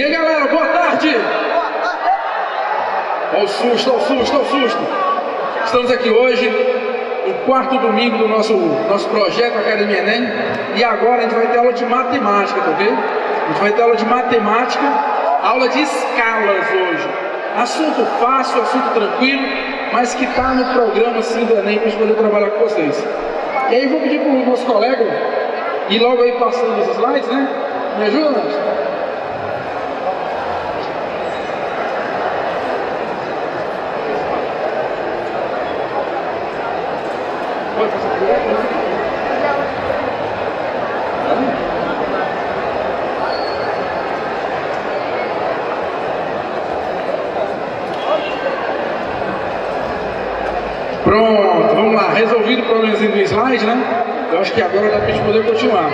E aí, galera, boa tarde! Olha o susto, olha o susto, olha o susto! Estamos aqui hoje, no quarto domingo do nosso projeto Academia Enem. E agora a gente vai ter aula de matemática, tá ok? A gente vai ter aula de matemática, aula de escalas hoje. Assunto fácil, assunto tranquilo, mas que está no programa assim do Enem para a gente poder trabalhar com vocês. E aí vou pedir para o nosso colega ir logo aí passando os slides, né? Me ajuda, Nath? Pode passar direto, né? Pronto, vamos lá. Resolvido o problemazinho do slide, né? Eu acho que agora dá pra gente poder continuar.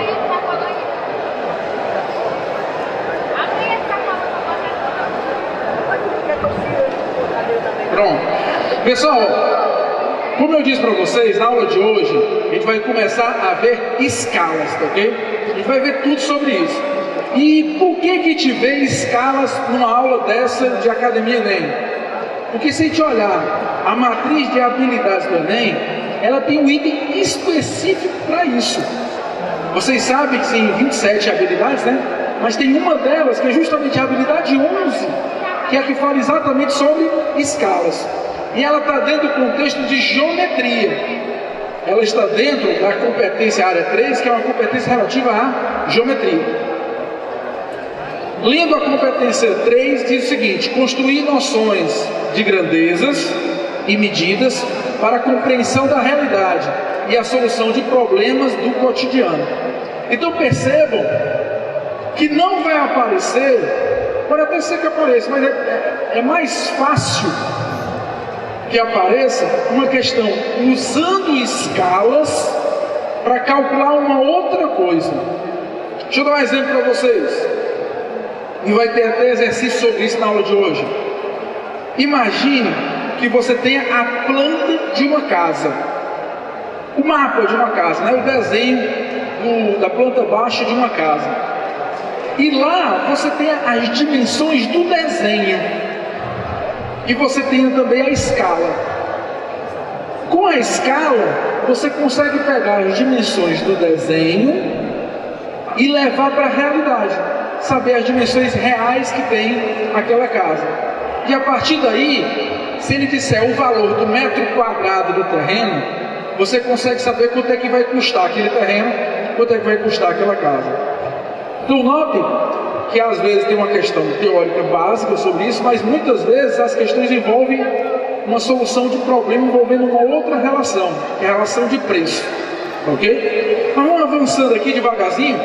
Pronto. Pessoal, como eu disse para vocês, na aula de hoje, a gente vai começar a ver escalas, tá ok? A gente vai ver tudo sobre isso. E por que te vê escalas numa aula dessa de Academia Enem? Porque se a gente olhar a matriz de habilidades do Enem, ela tem um item específico para isso. Vocês sabem que tem 27 habilidades, né? Mas tem uma delas que é justamente a habilidade 11, que é a que fala exatamente sobre escalas. E ela está dentro do contexto de geometria. Ela está dentro da competência área 3, que é uma competência relativa à geometria. Lendo a competência 3, diz o seguinte: construir noções de grandezas e medidas para a compreensão da realidade e a solução de problemas do cotidiano. Então percebam que não vai aparecer, pode até ser que apareça, mas é mais fácil que apareça uma questão usando escalas para calcular uma outra coisa. Deixa eu dar um exemplo para vocês, e vai ter até exercício sobre isso na aula de hoje. Imagine que você tenha a planta de uma casa, o mapa de uma casa, né? O desenho da planta baixa de uma casa. E lá você tem as dimensões do desenho. E você tem também a escala. Com a escala, você consegue pegar as dimensões do desenho e levar para a realidade. Saber as dimensões reais que tem aquela casa. E a partir daí, se ele disser o valor do metro quadrado do terreno, você consegue saber quanto é que vai custar aquele terreno, quanto é que vai custar aquela casa. Então note que às vezes tem uma questão teórica básica sobre isso, mas muitas vezes as questões envolvem uma solução de problema envolvendo uma outra relação, que é a relação de preço. Ok? Mas vamos avançando aqui devagarzinho,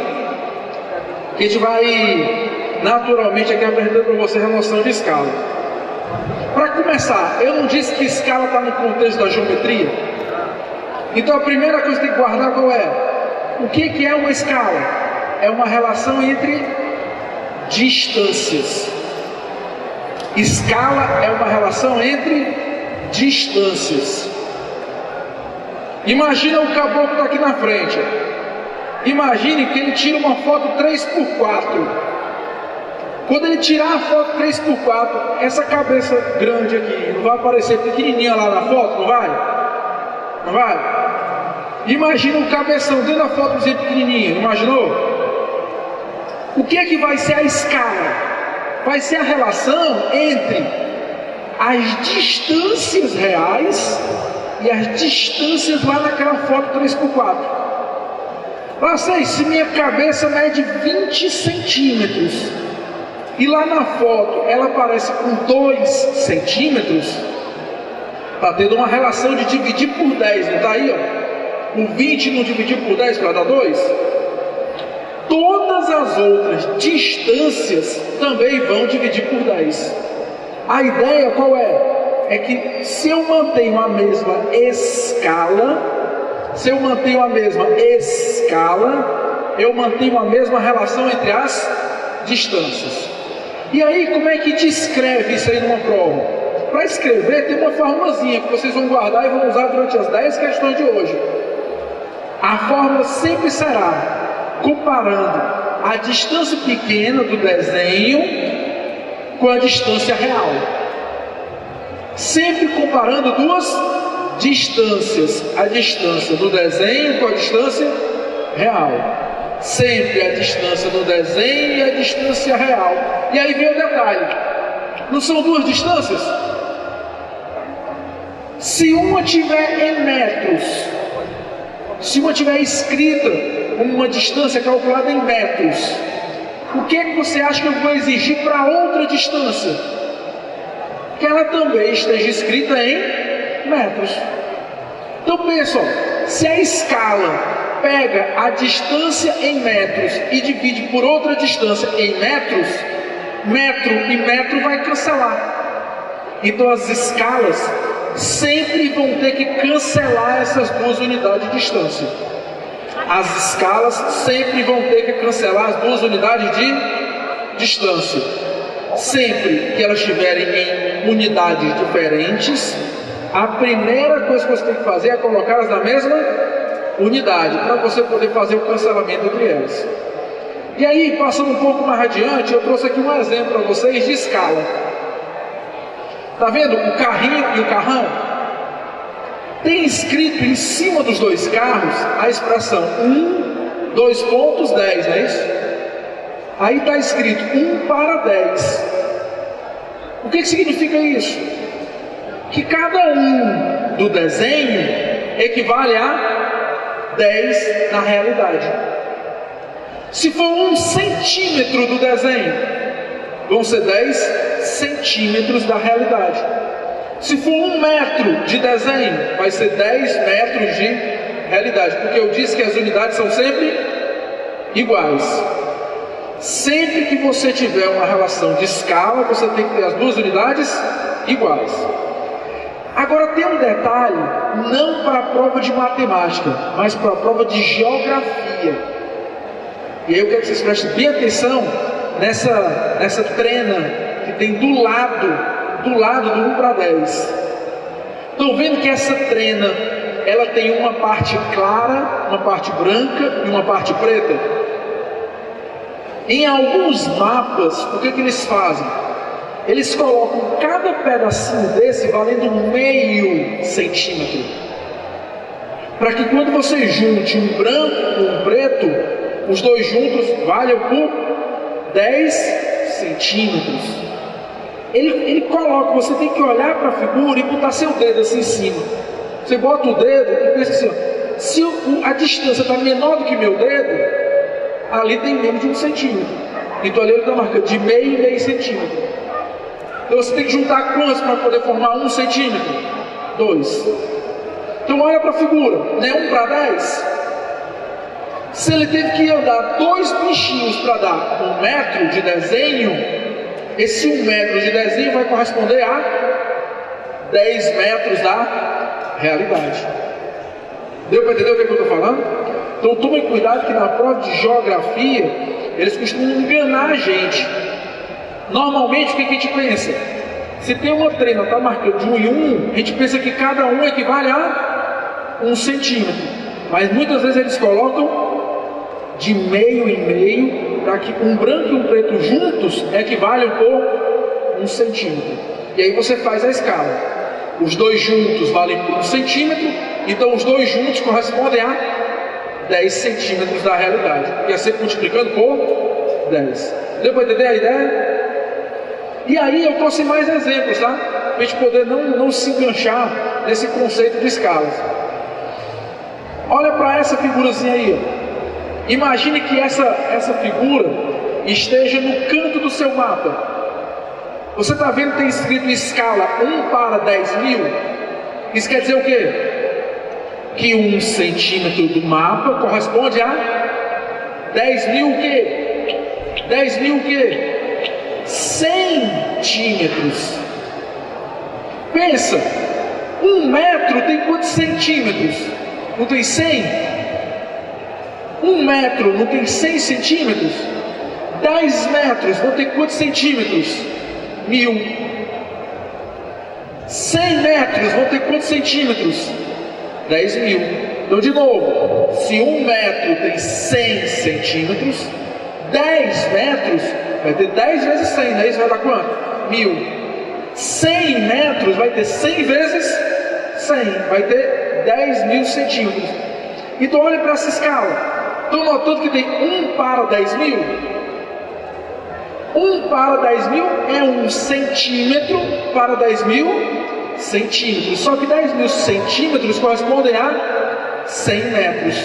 que a gente vai naturalmente aqui apresentando para vocês a noção de escala. Para começar, eu não disse que escala está no contexto da geometria? Então a primeira coisa que tem que guardar qual é? O que é uma escala? É uma relação entre distâncias. Escala é uma relação entre distâncias. Imagina o caboclo que está aqui na frente. Imagine que ele tira uma foto 3x4. Quando ele tirar a foto 3x4, essa cabeça grande aqui não vai aparecer pequenininha lá na foto? Não vai? Não vai? Imagina o cabeção dentro da fotozinha pequenininha. Imaginou? O que é que vai ser a escala? Vai ser a relação entre as distâncias reais e as distâncias lá naquela foto 3x4. Lá sei, se minha cabeça mede 20 centímetros e lá na foto ela aparece com 2 centímetros, está tendo uma relação de dividir por 10, não está aí? Ó? O 20 não dividir por 10 para dar 2? Todas as outras distâncias também vão dividir por 10. A ideia qual é? É que se eu mantenho a mesma escala, eu mantenho a mesma relação entre as distâncias. E aí, como é que descreve isso aí numa prova? Para escrever, tem uma formulazinha que vocês vão guardar e vão usar durante as 10 questões de hoje. A fórmula sempre será comparando a distância pequena do desenho com a distância real. Sempre comparando duas distâncias, a distância do desenho com a distância real. Sempre a distância do desenho e a distância real. E aí vem o detalhe: não são duas distâncias? Se uma tiver em metros, se uma tiver escrita com uma distância calculada em metros, o que é que você acha que eu vou exigir para outra distância? Que ela também esteja escrita em metros. Então pensa, ó, se a escala pega a distância em metros e divide por outra distância em metros, metro e metro vai cancelar. Então as escalas sempre vão ter que cancelar essas duas unidades de distância. As escalas sempre vão ter que cancelar as duas unidades de distância. Sempre que elas estiverem em unidades diferentes, a primeira coisa que você tem que fazer é colocá-las na mesma unidade, para você poder fazer o cancelamento entre elas. E aí, passando um pouco mais adiante, eu trouxe aqui um exemplo para vocês de escala. Está vendo o carrinho e o carrão? Tem escrito em cima dos dois carros a expressão 1, 2 pontos, 10, não é isso? Aí está escrito 1 para 10. O que significa isso? Que cada um do desenho equivale a 10 na realidade. Se for 1 centímetro do desenho, vão ser 10 centímetros da realidade. Se for 1 metro de desenho, vai ser 10 metros de realidade, porque eu disse que as unidades são sempre iguais. Sempre que você tiver uma relação de escala, você tem que ter as duas unidades iguais. Agora tem um detalhe, não para a prova de matemática, mas para a prova de geografia. E aí eu quero que vocês prestem bem atenção nessa trena que tem do lado do 1 para 10. Estão vendo que essa trena, ela tem uma parte clara, uma parte branca e uma parte preta? Em alguns mapas, o que eles fazem? Eles colocam cada pedacinho desse valendo meio centímetro, para que quando você junte um branco com um preto, os dois juntos valham por 10 centímetros. Ele coloca, você tem que olhar para a figura e botar seu dedo assim em cima. Você bota o dedo e pensa assim, ó, se a distância está menor do que meu dedo, ali tem menos de 1 centímetro. Então ali ele está marcando de meio em meio centímetro. Então você tem que juntar quantos para poder formar 1 centímetro? 2. Então olha para a figura, não é 1 para 10? Se ele teve que andar 2 bichinhos para dar 1 metro de desenho, esse 1 metro de desenho vai corresponder a 10 metros da realidade. Deu para entender o que eu estou falando? Então tomem cuidado que na prova de geografia eles costumam enganar a gente. Normalmente o que a gente pensa? Se tem uma trena, está marcando de 1 em 1, a gente pensa que cada um equivale a 1 centímetro. Mas muitas vezes eles colocam de meio em meio, para que um branco e um preto juntos equivalem por 1 centímetro. E aí você faz a escala. Os dois juntos valem por 1 centímetro, então os dois juntos correspondem a 10 centímetros da realidade. E é sempre multiplicando por 10. Deu para entender a ideia? E aí eu trouxe mais exemplos, tá? Para a gente poder não se enganchar nesse conceito de escalas. Olha para essa figurazinha aí, ó. Imagine que essa figura esteja no canto do seu mapa. Você está vendo que tem escrito escala 1 para 10 mil? Isso quer dizer o quê? Que 1 centímetro do mapa corresponde a 10 mil o quê? 10 mil o quê? Centímetros. Pensa, 1 metro tem quantos centímetros? Não tem 100? 1 metro não tem 100 centímetros? 10 metros vão ter quantos centímetros? 1000. 100 metros vão ter quantos centímetros? 10 mil. Então de novo, se 1 metro tem 100 centímetros, 10 metros vai ter 10 vezes 100, né? Isso vai dar quanto? 1000. 100 metros vai ter 100 vezes 100, vai ter 10.000 centímetros. Então olha para essa escala. Estão notando que tem 1 para 10.000? 1 para 10.000 é 1 centímetro para 10.000 centímetros. Só que 10.000 centímetros correspondem a 100 metros.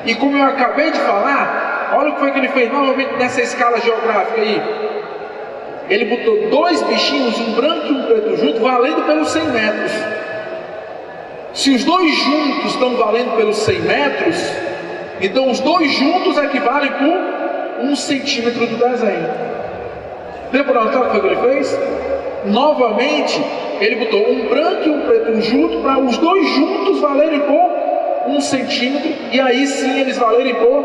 E como eu acabei de falar, olha o que foi que ele fez novamente nessa escala geográfica aí. Ele botou 2 bichinhos, um branco e um preto junto, valendo pelos 100 metros. Se os dois juntos estão valendo pelos 100 metros, então os dois juntos equivalem por 1 centímetro do desenho. Deu para notar o que ele fez? Novamente, ele botou um branco e um preto junto, para os dois juntos valerem por 1 centímetro, e aí sim eles valerem por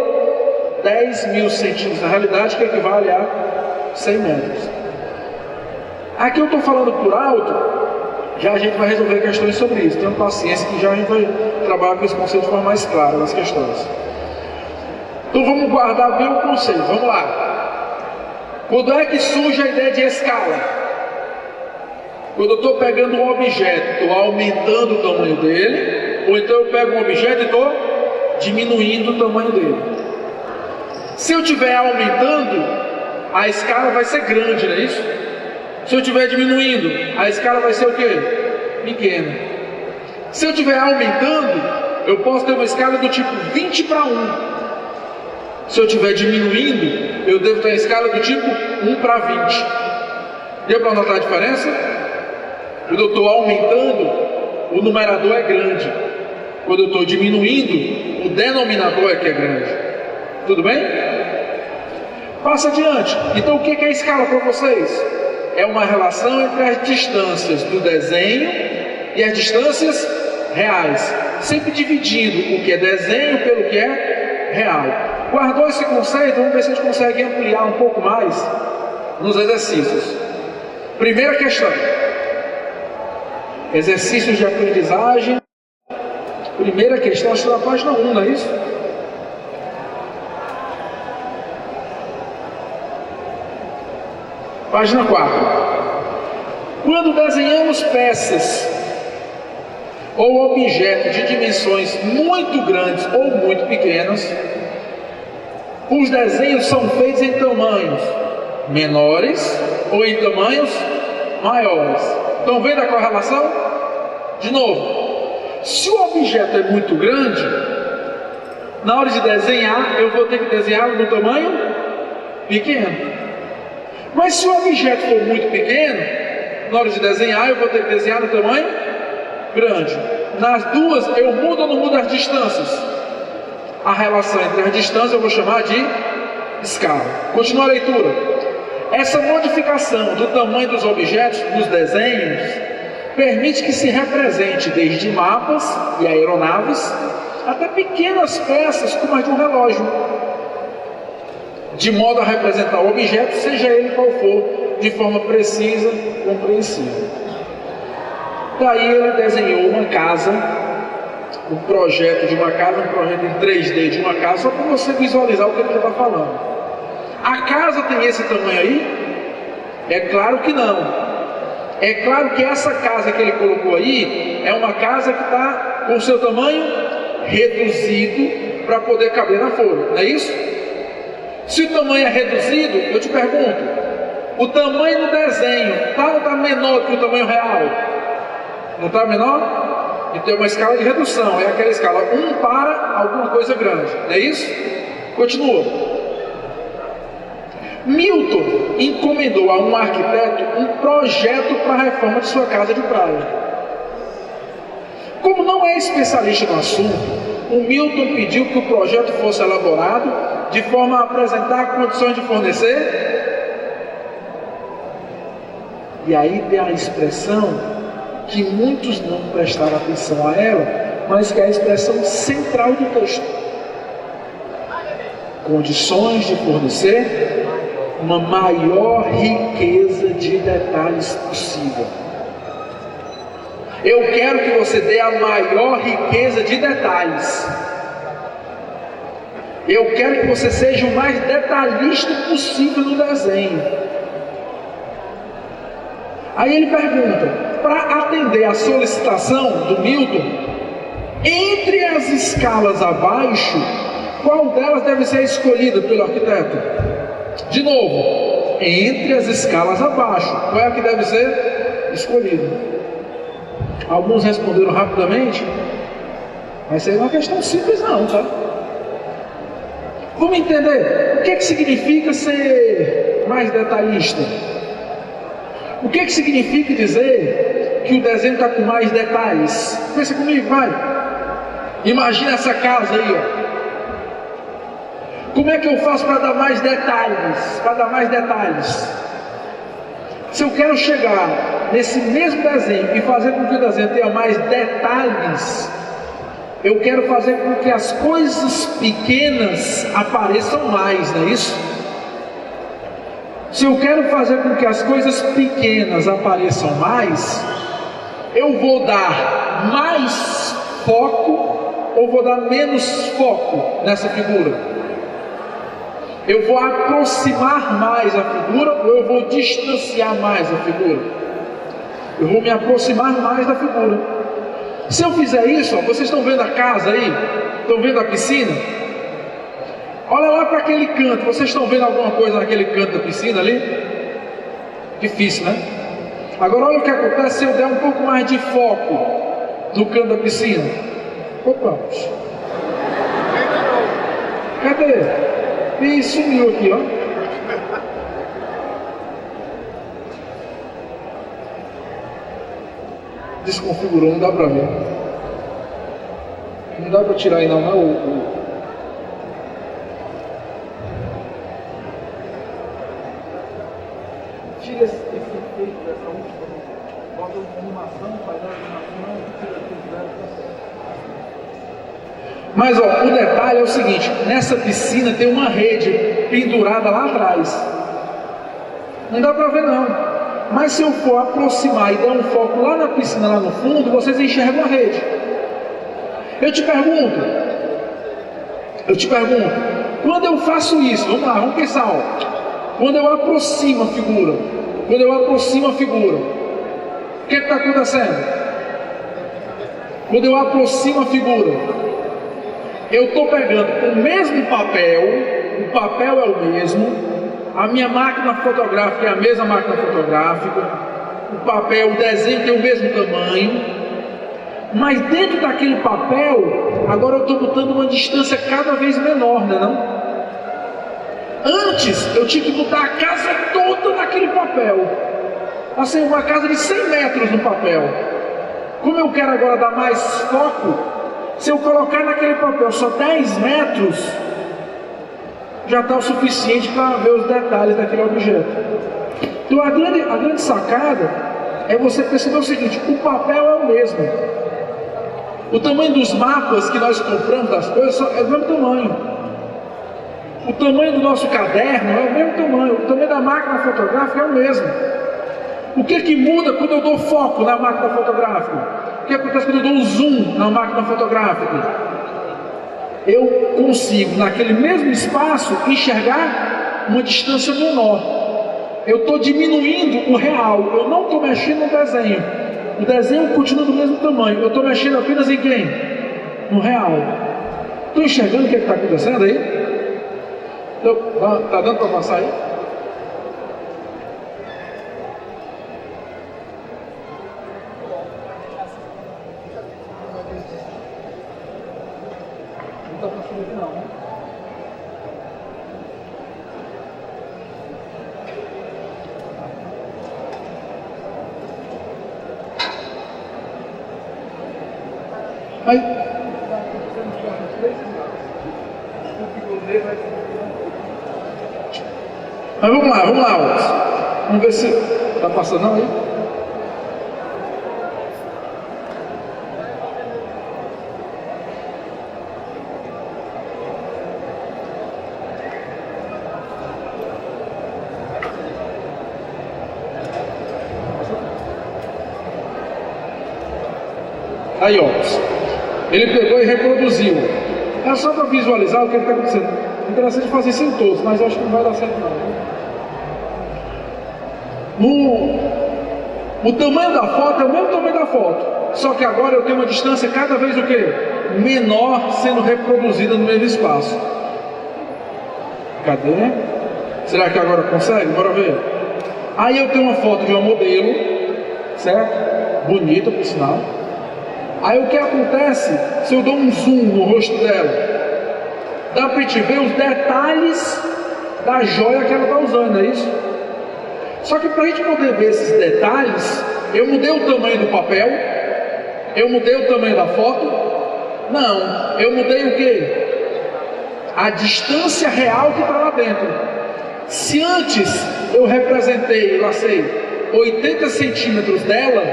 10.000 centímetros, na realidade que equivale a 100 metros. Aqui eu estou falando por alto, já a gente vai resolver questões sobre isso, tenham paciência que já a gente vai trabalhar com esse conceito de forma mais clara nas questões. Então vamos guardar bem o conceito, vamos lá. Quando é que surge a ideia de escala? Quando eu estou pegando um objeto, estou aumentando o tamanho dele, ou então eu pego um objeto e estou diminuindo o tamanho dele. Se eu estiver aumentando, a escala vai ser grande, não é isso? Se eu estiver diminuindo, a escala vai ser o quê? Pequena. Se eu estiver aumentando, eu posso ter uma escala do tipo 20 para 1. Se eu estiver diminuindo, eu devo ter a escala do tipo 1 para 20. Deu para notar a diferença? Quando eu estou aumentando, o numerador é grande. Quando eu estou diminuindo, o denominador é que é grande. Tudo bem? Passa adiante. Então o que é a escala para vocês? É uma relação entre as distâncias do desenho e as distâncias reais, sempre dividindo o que é desenho pelo que é real. Guardou esse conceito? Vamos ver se a gente consegue ampliar um pouco mais nos exercícios. Primeira questão: exercícios de aprendizagem. Primeira questão, acho que na página 1, não é isso? Página 4. Quando desenhamos peças ou objetos de dimensões muito grandes ou muito pequenas, os desenhos são feitos em tamanhos menores ou em tamanhos maiores. Estão vendo a correlação? De novo, se o objeto é muito grande, na hora de desenhar, eu vou ter que desenhá-lo no tamanho pequeno. Mas se o objeto for muito pequeno, na hora de desenhar, eu vou ter que desenhar no tamanho grande. Nas duas, eu mudo ou não mudo as distâncias? A relação entre as distâncias eu vou chamar de escala. Continua a leitura. Essa modificação do tamanho dos objetos nos desenhos permite que se represente desde mapas e aeronaves até pequenas peças como as de um relógio, de modo a representar o objeto, seja ele qual for, de forma precisa e compreensível. Daí ele desenhou uma casa, um projeto de uma casa, um projeto em 3D de uma casa, só para você visualizar o que ele está falando. A casa tem esse tamanho aí? É claro que não. É claro que essa casa que ele colocou aí é uma casa que está com o seu tamanho reduzido para poder caber na folha, não é isso? Se o tamanho é reduzido, eu te pergunto, o tamanho do desenho está ou está menor que o tamanho real? Não está menor? Então é uma escala de redução, é aquela escala 1 para alguma coisa grande, não é isso? Continua. Milton encomendou a um arquiteto um projeto para a reforma de sua casa de praia. Como não é especialista no assunto, o Milton pediu que o projeto fosse elaborado de forma a apresentar condições de fornecer. E aí tem a expressão que muitos não prestaram atenção a ela, mas que é a expressão central do texto: condições de fornecer uma maior riqueza de detalhes possível. Eu quero que você dê a maior riqueza de detalhes. Eu quero que você seja o mais detalhista possível no desenho. Aí ele pergunta, para atender a solicitação do Milton, entre as escalas abaixo, qual delas deve ser escolhida pelo arquiteto? De novo, entre as escalas abaixo, qual é a que deve ser escolhida? Alguns responderam rapidamente, mas isso aí não é uma questão simples não, tá? Vamos entender o que é que significa ser mais detalhista. O que é que significa dizer que o desenho está com mais detalhes? Pensa comigo, vai. Imagina essa casa aí, ó. Como é que eu faço para dar mais detalhes? Para dar mais detalhes. Se eu quero chegar nesse mesmo desenho e fazer com que o desenho tenha mais detalhes, eu quero fazer com que as coisas pequenas apareçam mais, não é isso? Se eu quero fazer com que as coisas pequenas apareçam mais, eu vou dar mais foco ou vou dar menos foco nessa figura? Eu vou aproximar mais a figura ou eu vou distanciar mais a figura? Eu vou me aproximar mais da figura. Se eu fizer isso, ó, vocês estão vendo a casa aí? Estão vendo a piscina? Olha lá para aquele canto. Vocês estão vendo alguma coisa naquele canto da piscina ali? Difícil, né? Agora olha o que acontece se eu der um pouco mais de foco no canto da piscina. Opa! Cadê? E sumiu aqui, ó. Desconfigurou, não dá para ver. Não dá para tirar aí não, né? Tira esse efeito dessa última. Bota uma animação, faz a animação, tira aqui. Mas ó, o detalhe é o seguinte, nessa piscina tem uma rede pendurada lá atrás. Não dá para ver não. Mas se eu for aproximar e der um foco lá na piscina, lá no fundo, vocês enxergam a rede. Eu te pergunto, quando eu faço isso, vamos lá, vamos pensar, ó. Quando eu aproximo a figura, o que está acontecendo? Quando eu aproximo a figura, eu estou pegando o mesmo papel, o papel é o mesmo, a minha máquina fotográfica é a mesma máquina fotográfica, o papel, o desenho tem o mesmo tamanho, mas dentro daquele papel, agora eu estou botando uma distância cada vez menor, né, não? Antes eu tinha que botar a casa toda naquele papel, assim, uma casa de 100 metros no papel. Como eu quero agora dar mais foco, se eu colocar naquele papel só 10 metros, já está o suficiente para ver os detalhes daquele objeto. Então a grande sacada é você perceber o seguinte, o papel é o mesmo. O tamanho dos mapas que nós compramos das coisas é do mesmo tamanho. O tamanho do nosso caderno é o mesmo tamanho. O tamanho da máquina fotográfica é o mesmo. O que muda quando eu dou foco na máquina fotográfica? O que acontece quando eu dou um zoom na máquina fotográfica? Eu consigo, naquele mesmo espaço, enxergar uma distância menor. Eu estou diminuindo o real. Eu não estou mexendo no desenho. O desenho continua do mesmo tamanho. Eu estou mexendo apenas em quem? No real. Estou enxergando o que está acontecendo aí? Está dando para passar aí? Não está passando aqui não, né? Aí. Mas vamos lá, Watson. Vamos ver se está passando não aí. Aí, ó, ele pegou e reproduziu. É só para visualizar o que está acontecendo. É interessante fazer isso em todos, mas eu acho que não vai dar certo não. O tamanho da foto é o mesmo tamanho da foto, só que agora eu tenho uma distância cada vez o quê? Menor sendo reproduzida no mesmo espaço. Cadê? Será que agora consegue? Bora ver. Aí eu tenho uma foto de uma modelo, certo? Bonita, por sinal. Aí o que acontece se eu dou um zoom no rosto dela? Dá para te ver os detalhes da joia que ela está usando, é isso? Só que para a gente poder ver esses detalhes, eu mudei o tamanho do papel, eu mudei o tamanho da foto. Não, eu mudei o quê? A distância real que está lá dentro. Se antes eu representei, lá sei, 80 centímetros dela,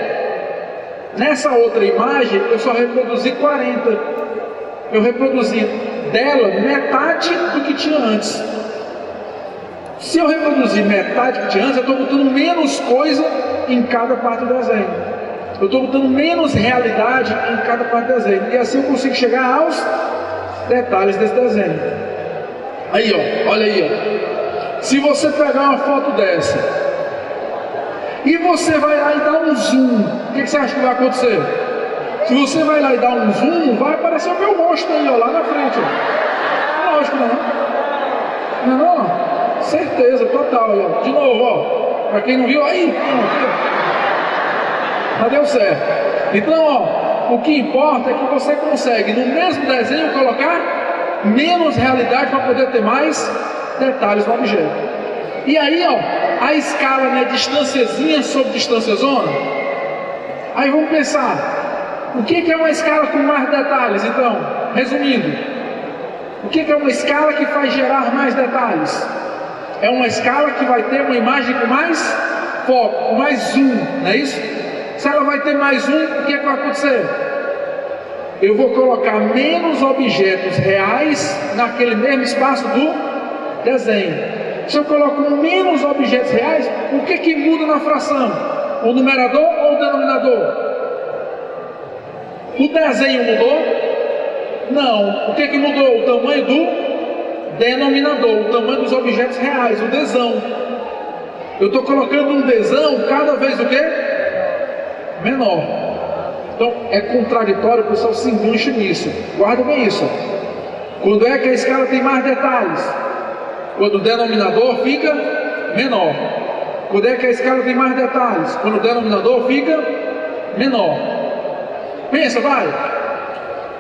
nessa outra imagem eu só reproduzi 40. Eu reproduzi dela metade do que tinha antes. Se eu reproduzir metade do que tinha antes, eu estou botando menos coisa em cada parte do desenho. Eu estou botando menos realidade em cada parte do desenho. E assim eu consigo chegar aos detalhes desse desenho. Aí, ó, olha aí, ó. Se você pegar uma foto dessa e você vai lá e dar um zoom, o que você acha que vai acontecer? Se você vai lá e dar um zoom, vai aparecer o meu rosto aí, ó, lá na frente, ó. Lógico, não. Não. Certeza, total, ó. De novo, ó. Pra quem não viu, aí. Mas deu certo. Então, ó, o que importa é que você consegue no mesmo desenho colocar menos realidade para poder ter mais detalhes no objeto. E aí, ó, a escala, né, distânciazinha sobre distância zona. Aí vamos pensar, o que é uma escala com mais detalhes? Então, resumindo, o que é uma escala que faz gerar mais detalhes? É uma escala que vai ter uma imagem com mais foco, com mais zoom, não é isso? Se ela vai ter mais zoom, o que vai acontecer? Eu vou colocar menos objetos reais naquele mesmo espaço do desenho. Se eu coloco menos objetos reais, o que muda na fração? O numerador ou o denominador? O desenho mudou? Não. O que mudou? O tamanho do denominador, o tamanho dos objetos reais, o desão. Eu estou colocando um desão cada vez o quê? Menor. Então é contraditório, o pessoal se engancha nisso. Guarda bem isso. Quando é que a escala tem mais detalhes? Quando o denominador fica menor. Quando é que a escala tem mais detalhes? Quando o denominador fica menor. Pensa, vai.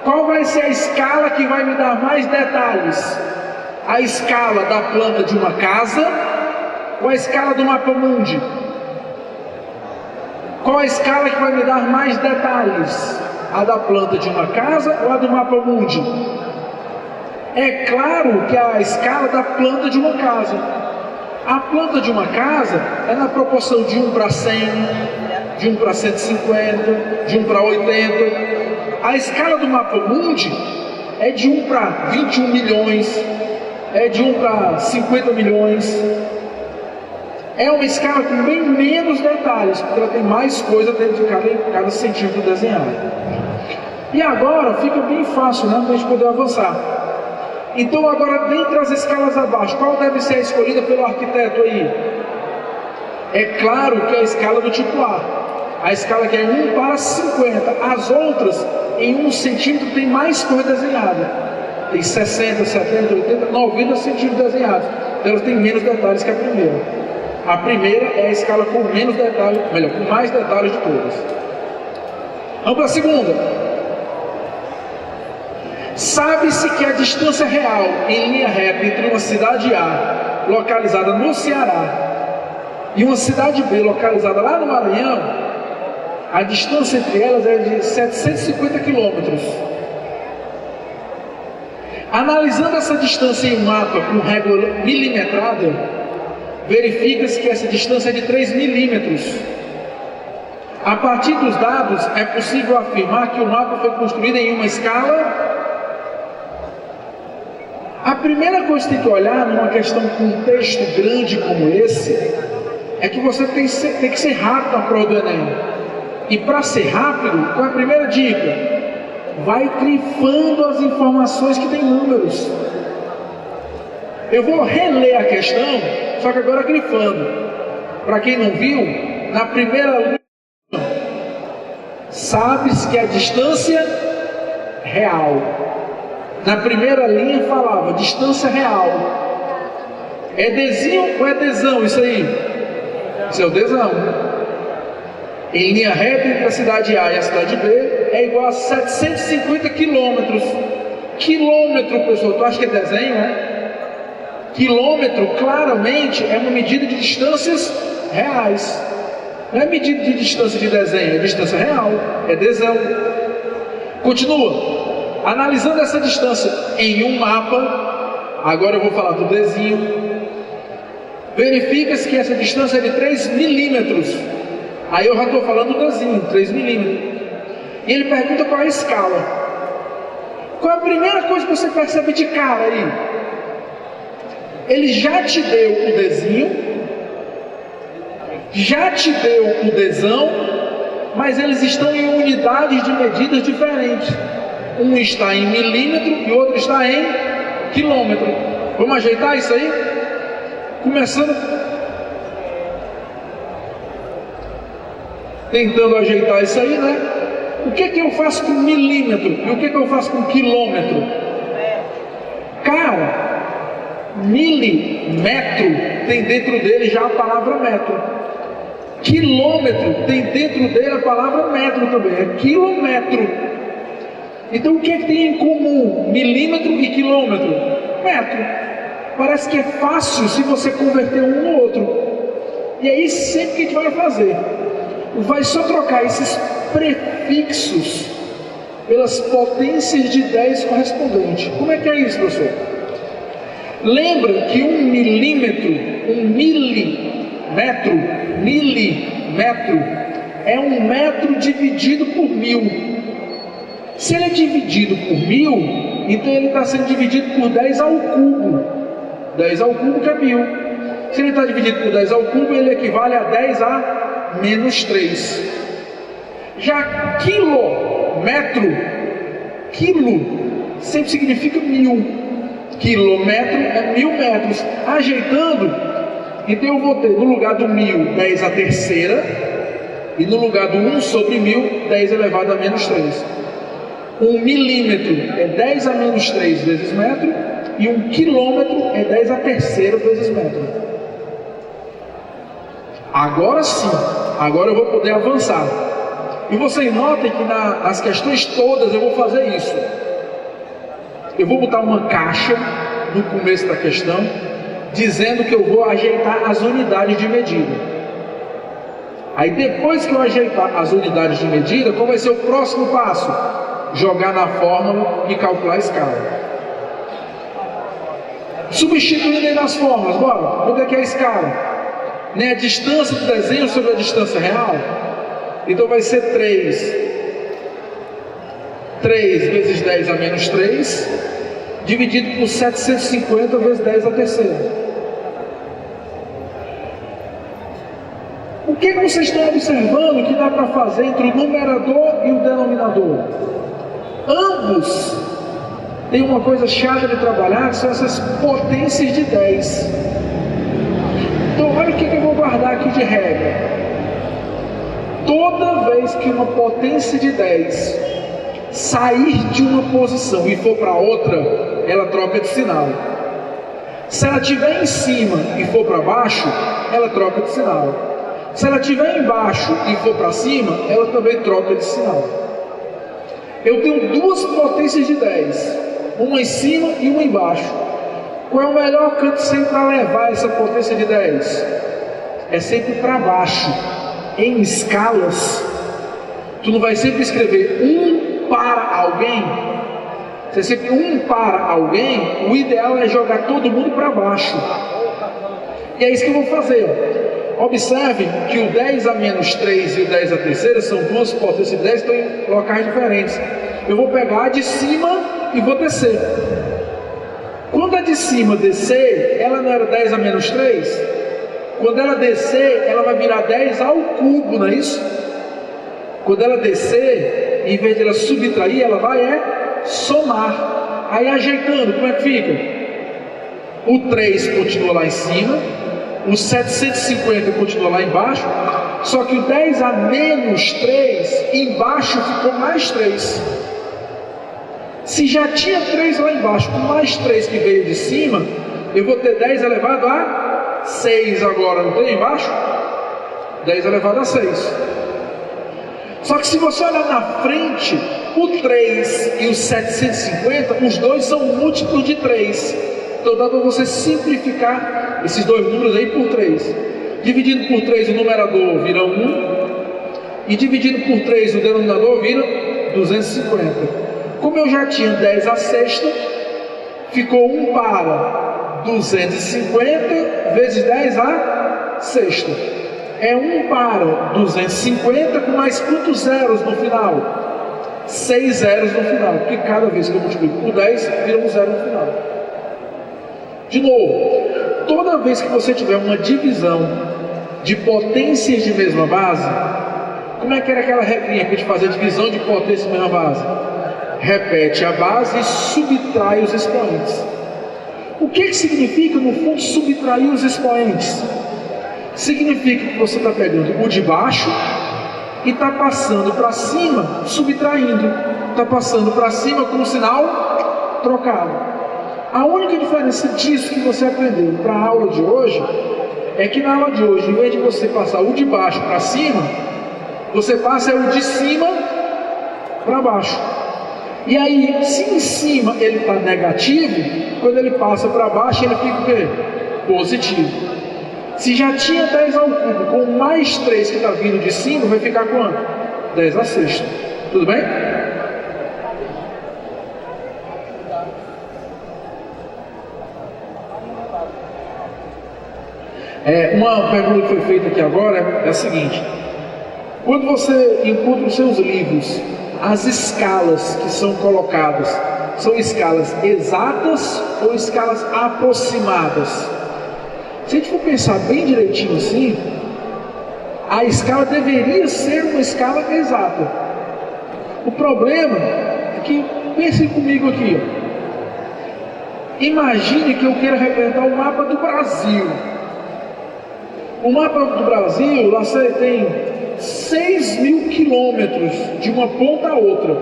Qual vai ser a escala que vai me dar mais detalhes? A escala da planta de uma casa ou a escala do mapa mundi? Qual a escala que vai me dar mais detalhes? A da planta de uma casa ou a do mapa mundi? É claro que a escala da planta de uma casa. A planta de uma casa é na proporção de 1 para 100, de 1 para 150, de 1 para 80. A escala do mapa mundi é de 1 para 21 milhões, é de 1 para 50 milhões. É uma escala com bem menos detalhes, porque ela tem mais coisa dentro de cada centímetro desenhado. E agora fica bem fácil, né, para a gente poder avançar. Então agora, dentre as escalas abaixo, qual deve ser escolhida pelo arquiteto aí? É claro que é a escala do tipo A. A escala que é 1 para 50. As outras, em 1 centímetro, tem mais coisa desenhada. Tem 60, 70, 80, 90 centímetros desenhados. Então elas têm menos detalhes que a primeira. A primeira é a escala com menos detalhes, melhor, com mais detalhes de todas. Vamos para a segunda. Sabe-se que a distância real em linha reta entre uma cidade A, localizada no Ceará, e uma cidade B, localizada lá no Maranhão, a distância entre elas é de 750 quilômetros. Analisando essa distância em um mapa com régua milimetrada, verifica-se que essa distância é de 3 milímetros. A partir dos dados, é possível afirmar que o mapa foi construído em uma escala. A primeira coisa que tem que olhar numa questão com um texto grande como esse, é que você tem que ser rápido na prova do Enem. E para ser rápido, qual é a primeira dica? Vai grifando as informações que tem números. Eu vou reler a questão, só que agora grifando. Para quem não viu, na primeira Sabe-se que a distância real. Na primeira linha falava distância real. É desinho ou é desão isso aí? Isso é o desão. Em linha reta entre a cidade A e a cidade B é igual a 750 quilômetros. Quilômetro, pessoal, tu acha que é desenho, né? Quilômetro, claramente, é uma medida de distâncias reais. Não é medida de distância de desenho, é distância real, é desão. Continua. Analisando essa distância em um mapa, agora eu vou falar do desenho. Verifica-se que essa distância é de 3 milímetros. Aí eu já estou falando do desenho, 3 milímetros. E ele pergunta qual é a escala. Qual é a primeira coisa que você percebe de cara aí? Ele já te deu o desenho, já te deu o desão, mas eles estão em unidades de medidas diferentes. Um está em milímetro e o outro está em quilômetro. Vamos ajeitar isso aí? Começando, tentando ajeitar isso aí, né? O que eu faço com milímetro e o que eu faço com quilômetro? Cara, milímetro tem dentro dele já a palavra metro. Quilômetro tem dentro dele a palavra metro também, é quilômetro. Então o que tem em comum milímetro e quilômetro? Metro. Parece que é fácil se você converter um no outro. E aí sempre que a gente vai fazer, vai só trocar esses prefixos pelas potências de 10 correspondentes. Como é que é isso, professor? Lembra que um milímetro, um milímetro é 1 metro dividido por 1000. Se ele é dividido por 1000, então ele está sendo dividido por 10 ao cubo. 10 ao cubo que é 1000. Se ele está dividido por 10 ao cubo, ele equivale a 10 a menos 3. Já quilômetro, quilo, sempre significa 1000. Quilômetro é 1000 metros. Ajeitando, então eu vou ter no lugar do 1000, 10 a terceira, e no lugar do 1 sobre 1000, 10 elevado a menos 3. 1 milímetro é 10 a menos 3 vezes metro, e 1 quilômetro é 10 a terceira vezes metro. Agora sim, agora eu vou poder avançar. E vocês notem que nas questões todas eu vou fazer isso. Eu vou botar uma caixa no começo da questão, dizendo que eu vou ajeitar as unidades de medida. Aí depois que eu ajeitar as unidades de medida, qual vai ser o próximo passo? Jogar na fórmula e calcular a escala. Substituindo aí nas fórmulas, bora. Onde é que é a escala? Né? A distância do desenho sobre a distância real. Então vai ser 3 vezes 10 a menos 3, dividido por 750 vezes 10 a terceira. O que vocês estão observando que dá para fazer entre o numerador e o denominador? Ambos têm uma coisa chata de trabalhar, que são essas potências de 10. Então olha o que eu vou guardar aqui de regra. Toda vez que uma potência de 10 sair de uma posição e for para outra, ela troca de sinal. Se ela estiver em cima e for para baixo, ela troca de sinal. Se ela estiver embaixo e for para cima, ela também troca de sinal. Eu tenho duas potências de 10, uma em cima e uma embaixo. Qual é o melhor canto sempre para levar essa potência de 10? É sempre para baixo. Em escalas, tu não vai sempre escrever 1 para alguém. Se é sempre 1 para alguém, o ideal é jogar todo mundo para baixo. E é isso que eu vou fazer. Observe que o 10 a menos 3 e o 10 a terceira são duas potências de 10 que estão em locais diferentes. Eu vou pegar a de cima e vou descer. Quando a de cima descer, ela não era 10 a menos 3? Quando ela descer, ela vai virar 10 ao cubo, não é isso? Quando ela descer, em vez de ela subtrair, ela vai somar. Aí ajeitando, como é que fica? O 3 continua lá em cima, o 750 continua lá embaixo, Só que o 10 a menos 3, embaixo ficou mais 3. Se já tinha 3 lá embaixo, com mais 3 que veio de cima, eu vou ter 10 elevado a 6 agora, não tem embaixo? 10 elevado a 6. Só que se você olhar na frente, o 3 e o 750, os dois são múltiplos de 3. Então dá para você simplificar esses dois números aí por 3. Dividindo por 3 o numerador vira 1. E dividindo por 3 o denominador vira 250. Como eu já tinha 10 a sexta, ficou 1 para 250 vezes 10 a sexta. É 1 para 250 com mais quantos zeros no final? 6 zeros no final, porque cada vez que eu multiplico por 10, vira um zero no final. De novo, toda vez que você tiver uma divisão de potências de mesma base, como é que era aquela regrinha que a gente fazia divisão de potências de mesma base? Repete a base e subtrai os expoentes. O que significa, no fundo, subtrair os expoentes? Significa que você está pegando o de baixo e está passando para cima, subtraindo. Está passando para cima com o sinal trocado. A única diferença disso que você aprendeu para a aula de hoje é que na aula de hoje, em vez de você passar o de baixo para cima, você passa o de cima para baixo. E aí, se em cima ele está negativo, quando ele passa para baixo, ele fica o quê? Positivo. Se já tinha 10 ao cubo, com mais 3 que está vindo de cima, vai ficar quanto? 10 a sexta. Tudo bem? Uma pergunta que foi feita aqui agora é a seguinte: quando você encontra os seus livros, as escalas que são colocadas, são escalas exatas ou escalas aproximadas? Se a gente for pensar bem direitinho assim, a escala deveria ser uma escala exata. O problema é que, pensem comigo aqui, ó. Imagine que eu queira representar o mapa do Brasil. O mapa do Brasil, lá você tem 6.000 quilômetros de uma ponta a outra.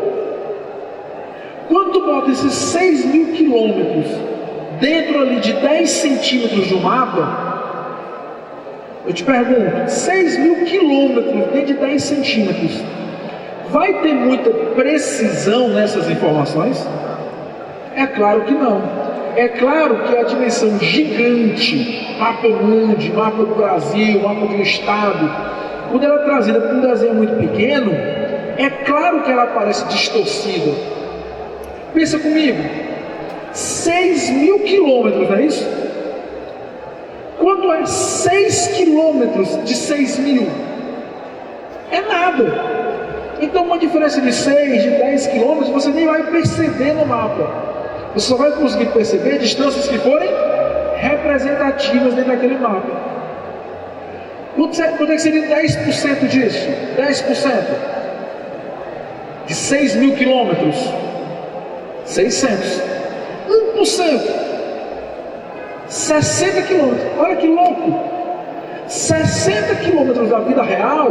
Quando tu bota esses 6.000 quilômetros dentro ali de 10 centímetros do mapa, eu te pergunto, 6.000 quilômetros dentro de 10 centímetros, vai ter muita precisão nessas informações? É claro que não. É claro que a dimensão gigante, mapa mundi, mapa do Brasil, mapa de um estado, quando ela é trazida para um desenho muito pequeno, é claro que ela parece distorcida. Pensa comigo, 6.000 quilômetros, não é isso? Quanto é 6 quilômetros de 6.000? É nada. Então uma diferença de 6, de 10 quilômetros, você nem vai perceber no mapa. Você só vai conseguir perceber distâncias que forem representativas dentro daquele mapa. Quanto é que seria 10% disso? 10% de 6.000 quilômetros? 600. 1%. 60 quilômetros. Olha que louco. 60 quilômetros da vida real,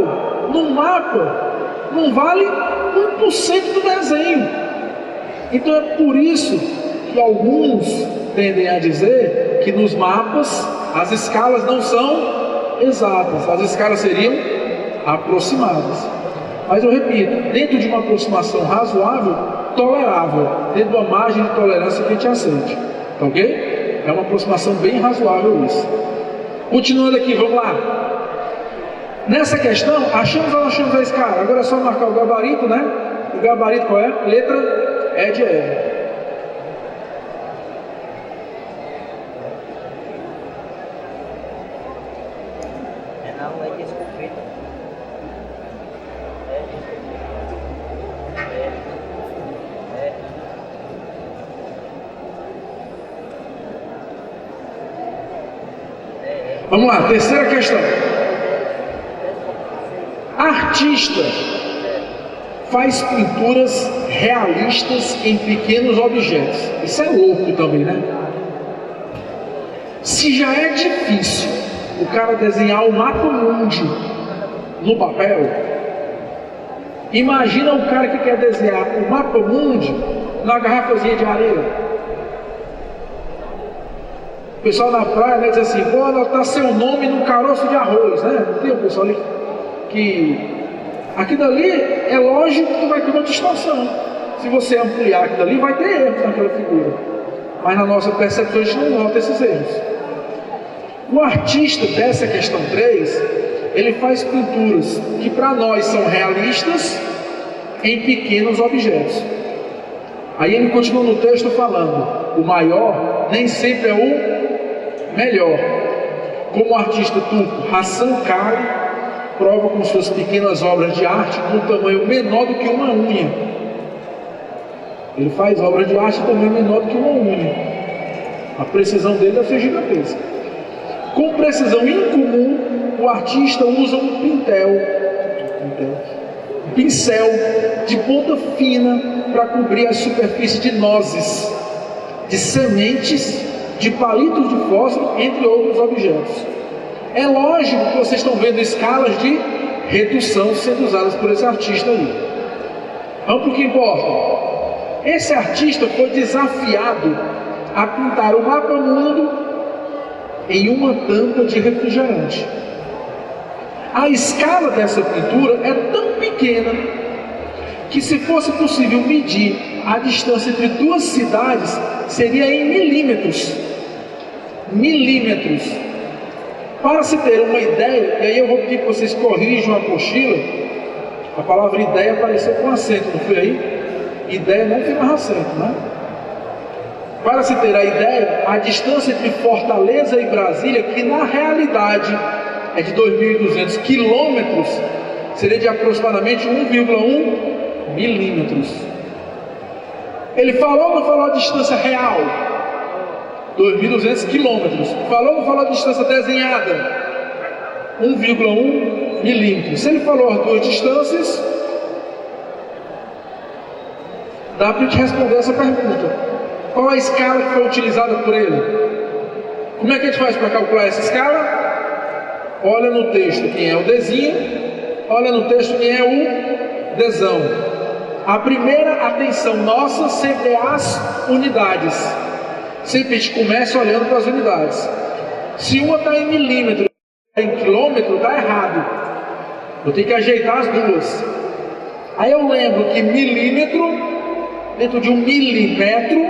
num mapa, não vale 1% do desenho. Então é por isso que alguns tendem a dizer que nos mapas as escalas não são exatas, as escalas seriam aproximadas. Mas eu repito, dentro de uma aproximação razoável, tolerável, dentro de uma margem de tolerância que a gente aceite, tá ok? É uma aproximação bem razoável isso. Continuando aqui, vamos lá. Nessa questão, achamos ou não achamos a escala? Agora é só marcar o gabarito, né? O gabarito qual é? Letra E de R. Vamos lá, terceira questão. Artista faz pinturas realistas em pequenos objetos. Isso é louco também, né? Se já é difícil o cara desenhar o mapa mundi no papel, imagina o cara que quer desenhar o mapa mundi na garrafazinha de areia. O pessoal na praia, né, diz assim: vou anotar seu nome no caroço de arroz, né? Não tem o pessoal ali que... Aquilo dali é lógico que vai ter uma distorção. Se você ampliar aquilo dali, vai ter erros naquela figura. Mas na nossa percepção a gente não nota esses erros. O artista dessa questão 3, ele faz pinturas que para nós são realistas em pequenos objetos. Aí ele continua no texto falando: o maior nem sempre é o melhor. Como o artista turco Hasan Kali prova com suas pequenas obras de arte com um tamanho menor do que uma unha. Ele faz obras de arte de tamanho menor do que uma unha. A precisão dele deve ser gigantesca. Com precisão incomum, o artista usa um pincel de ponta fina para cobrir a superfície de nozes, de sementes, de palitos de fósforo, entre outros objetos. É lógico que vocês estão vendo escalas de redução sendo usadas por esse artista aí. Vamos para o que importa. Esse artista foi desafiado a pintar o mapa mundo em uma tampa de refrigerante. A escala dessa pintura é tão pequena que, se fosse possível medir a distância entre duas cidades, seria em milímetros. Para se ter uma ideia, e aí eu vou pedir que vocês corrijam a apostila. A palavra ideia apareceu com acento, não foi aí? Ideia não tem mais acento, né? Para se ter a ideia, a distância entre Fortaleza e Brasília, que na realidade é de 2.200 quilômetros, seria de aproximadamente 1,1 milímetros. Ele falou ou não falou a distância real? 2.200 quilômetros. Falou ou não falou a distância desenhada? 1,1 milímetros. Se ele falou as duas distâncias, dá para a gente responder essa pergunta. Qual a escala que foi utilizada por ele? Como é que a gente faz para calcular essa escala? Olha no texto quem é o Dzinho, olha no texto quem é o Dzão. A primeira atenção nossa sempre é as unidades. Sempre a gente começa olhando para as unidades. Se uma está em milímetro e em quilômetro, está errado. Eu tenho que ajeitar as duas. Aí eu lembro que milímetro, dentro de 1 milímetro,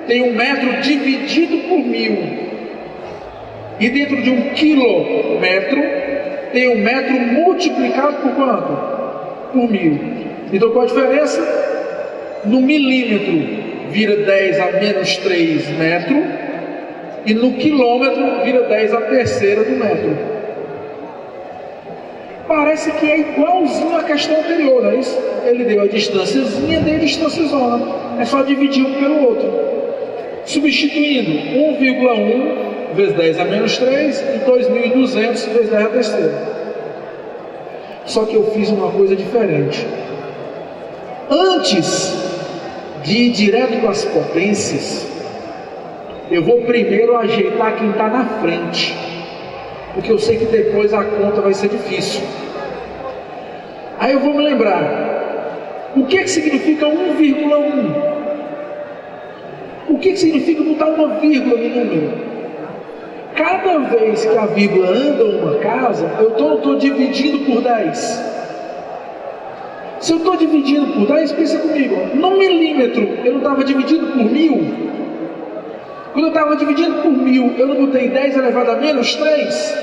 tem 1 metro dividido por 1000. E dentro de 1 quilômetro, tem 1 metro multiplicado por quanto? Por 1000. Então qual a diferença? No milímetro vira 10 a menos 3 metros, e no quilômetro vira 10 a terceira do metro. Parece que é igualzinho à questão anterior, não é isso? Ele deu a distânciazinha, deu a distânciazona. É só dividir um pelo outro. Substituindo 1,1 vezes 10 a menos 3 e 2.200 vezes 10 a terceira. Só que eu fiz uma coisa diferente. Antes de ir direto para as potências, eu vou primeiro ajeitar quem está na frente, porque eu sei que depois a conta vai ser difícil. Aí eu vou me lembrar, o que significa 1,1? O que significa botar uma vírgula no número? Cada vez que a vírgula anda uma casa, eu estou dividindo por 10. Se eu estou dividindo por 10, pensa comigo, no milímetro eu não estava dividindo por 1000? Quando eu estava dividindo por 1000, eu não botei 10 elevado a menos 3?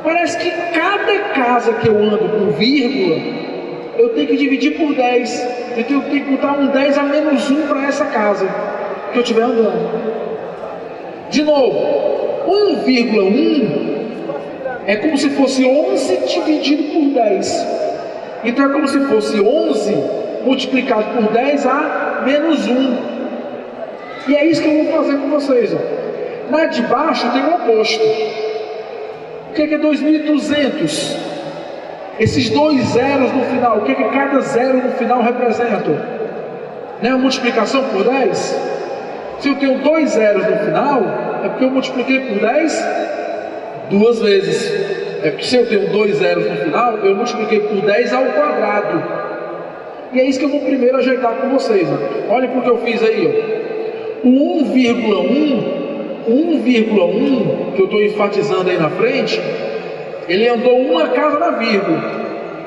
Parece que cada casa que eu ando com vírgula, eu tenho que dividir por 10. Eu tenho que botar um 10 a menos 1 para essa casa que eu estiver andando. De novo, 1,1 é como se fosse 11 dividido por 10. Então é como se fosse 11 multiplicado por 10 a menos 1. E é isso que eu vou fazer com vocês. Ó. Na de baixo tem o oposto. O que é 2.200? Esses 2 zeros no final, o que cada zero no final representa? Não é uma multiplicação por 10? Se eu tenho 2 zeros no final, é porque eu multipliquei por 10 2 vezes. É porque se eu tenho 2 zeros no final, eu multipliquei por 10 ao quadrado. E é isso que eu vou primeiro ajeitar com vocês. Ó. Olha porque eu fiz aí. Ó. O 1,1 que eu estou enfatizando aí na frente, ele andou uma casa na vírgula.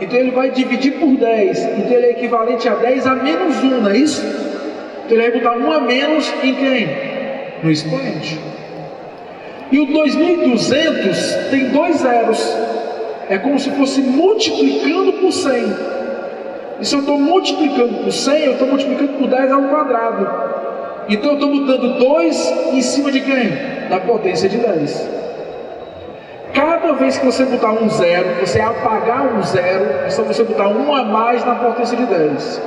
Então ele vai dividir por 10. Então ele é equivalente a 10 a menos 1, não é isso? Então ele vai botar 1 a menos em quem? No expoente. E o 2.200 tem 2 zeros. É como se fosse multiplicando por 100. E se eu estou multiplicando por 100, eu estou multiplicando por 10 ao quadrado. Então eu estou botando 2 em cima de quem? Da potência de 10. Cada vez que você botar um zero, você apagar um zero, é só você botar 1 a mais na potência de 10.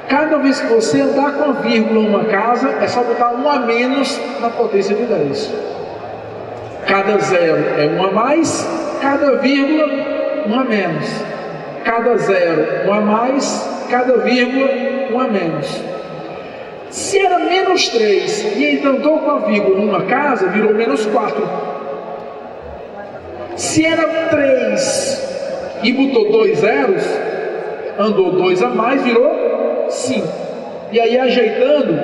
Cada vez que você andar com a vírgula em uma casa, é só botar 1 a menos na potência de 10. Cada zero é 1 a mais, cada vírgula 1 a menos. Cada zero 1 a mais, cada vírgula 1 a menos. Se era menos 3 e então andou com a vírgula em uma casa, virou menos 4. Se era 3 e botou 2 zeros, andou 2 a mais, virou 5. E aí ajeitando,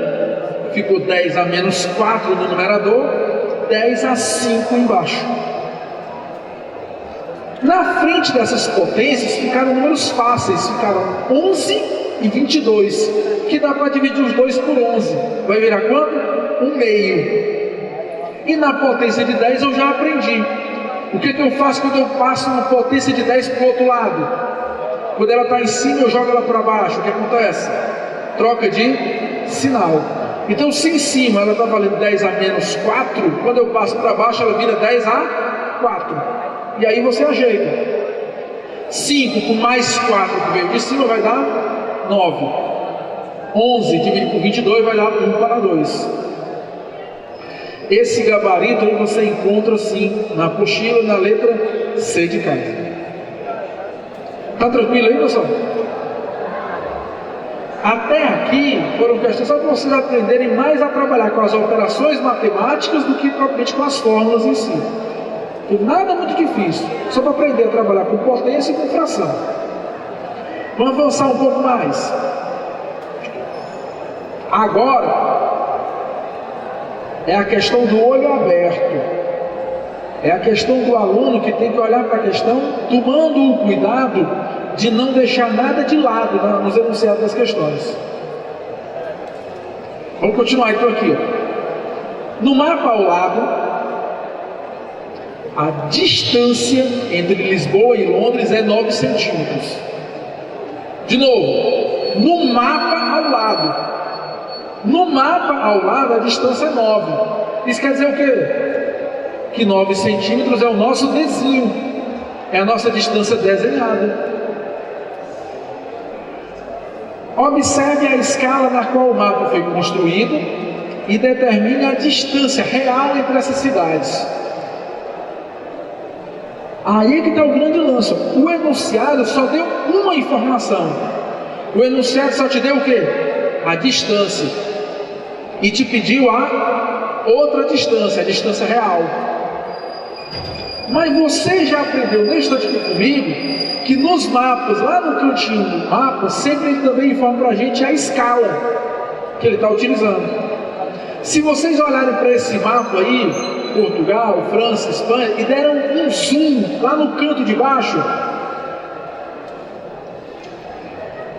ficou 10 a menos 4 no numerador, 10 a 5 embaixo. Na frente dessas potências ficaram números fáceis, ficaram 11 e 22, que dá para dividir os dois por 11. Vai virar quanto? 1/2. E na potência de 10 eu já aprendi. O que eu faço quando eu passo uma potência de 10 para o outro lado? Quando ela está em cima, eu jogo ela para baixo. O que acontece? Troca de sinal. Então, se em cima ela está valendo 10 a menos 4, quando eu passo para baixo, ela vira 10 a 4. E aí você ajeita. 5 com mais 4 que veio de cima vai dar 9. 11 dividido por 22 vai dar 1 para 2. Esse gabarito aí você encontra sim na apostila, na letra C de casa. Tá tranquilo aí, pessoal? Até aqui foram questões só para vocês aprenderem mais a trabalhar com as operações matemáticas do que propriamente com as fórmulas em si. E nada muito difícil, só para aprender a trabalhar com potência e com fração. Vamos avançar um pouco mais. Agora é a questão do olho aberto. É a questão do aluno que tem que olhar para a questão tomando o cuidado de não deixar nada de lado nos enunciados das questões. Vamos continuar então aqui. No mapa ao lado, a distância entre Lisboa e Londres é 9 centímetros. De novo, no mapa ao lado. No mapa ao lado a distância é 9. Isso quer dizer o quê? Que 9 centímetros é o nosso desenho. É a nossa distância desenhada. Observe a escala na qual o mapa foi construído e determine a distância real entre essas cidades. Aí é que está o grande lance. O enunciado só deu uma informação. O enunciado só te deu o quê? A distância. E te pediu a outra distância, a distância real. Mas você já aprendeu neste aqui comigo que nos mapas, lá no cantinho do mapa, sempre ele também informa para a gente a escala que ele está utilizando. Se vocês olharem para esse mapa aí, Portugal, França, Espanha, e deram um zoom lá no canto de baixo,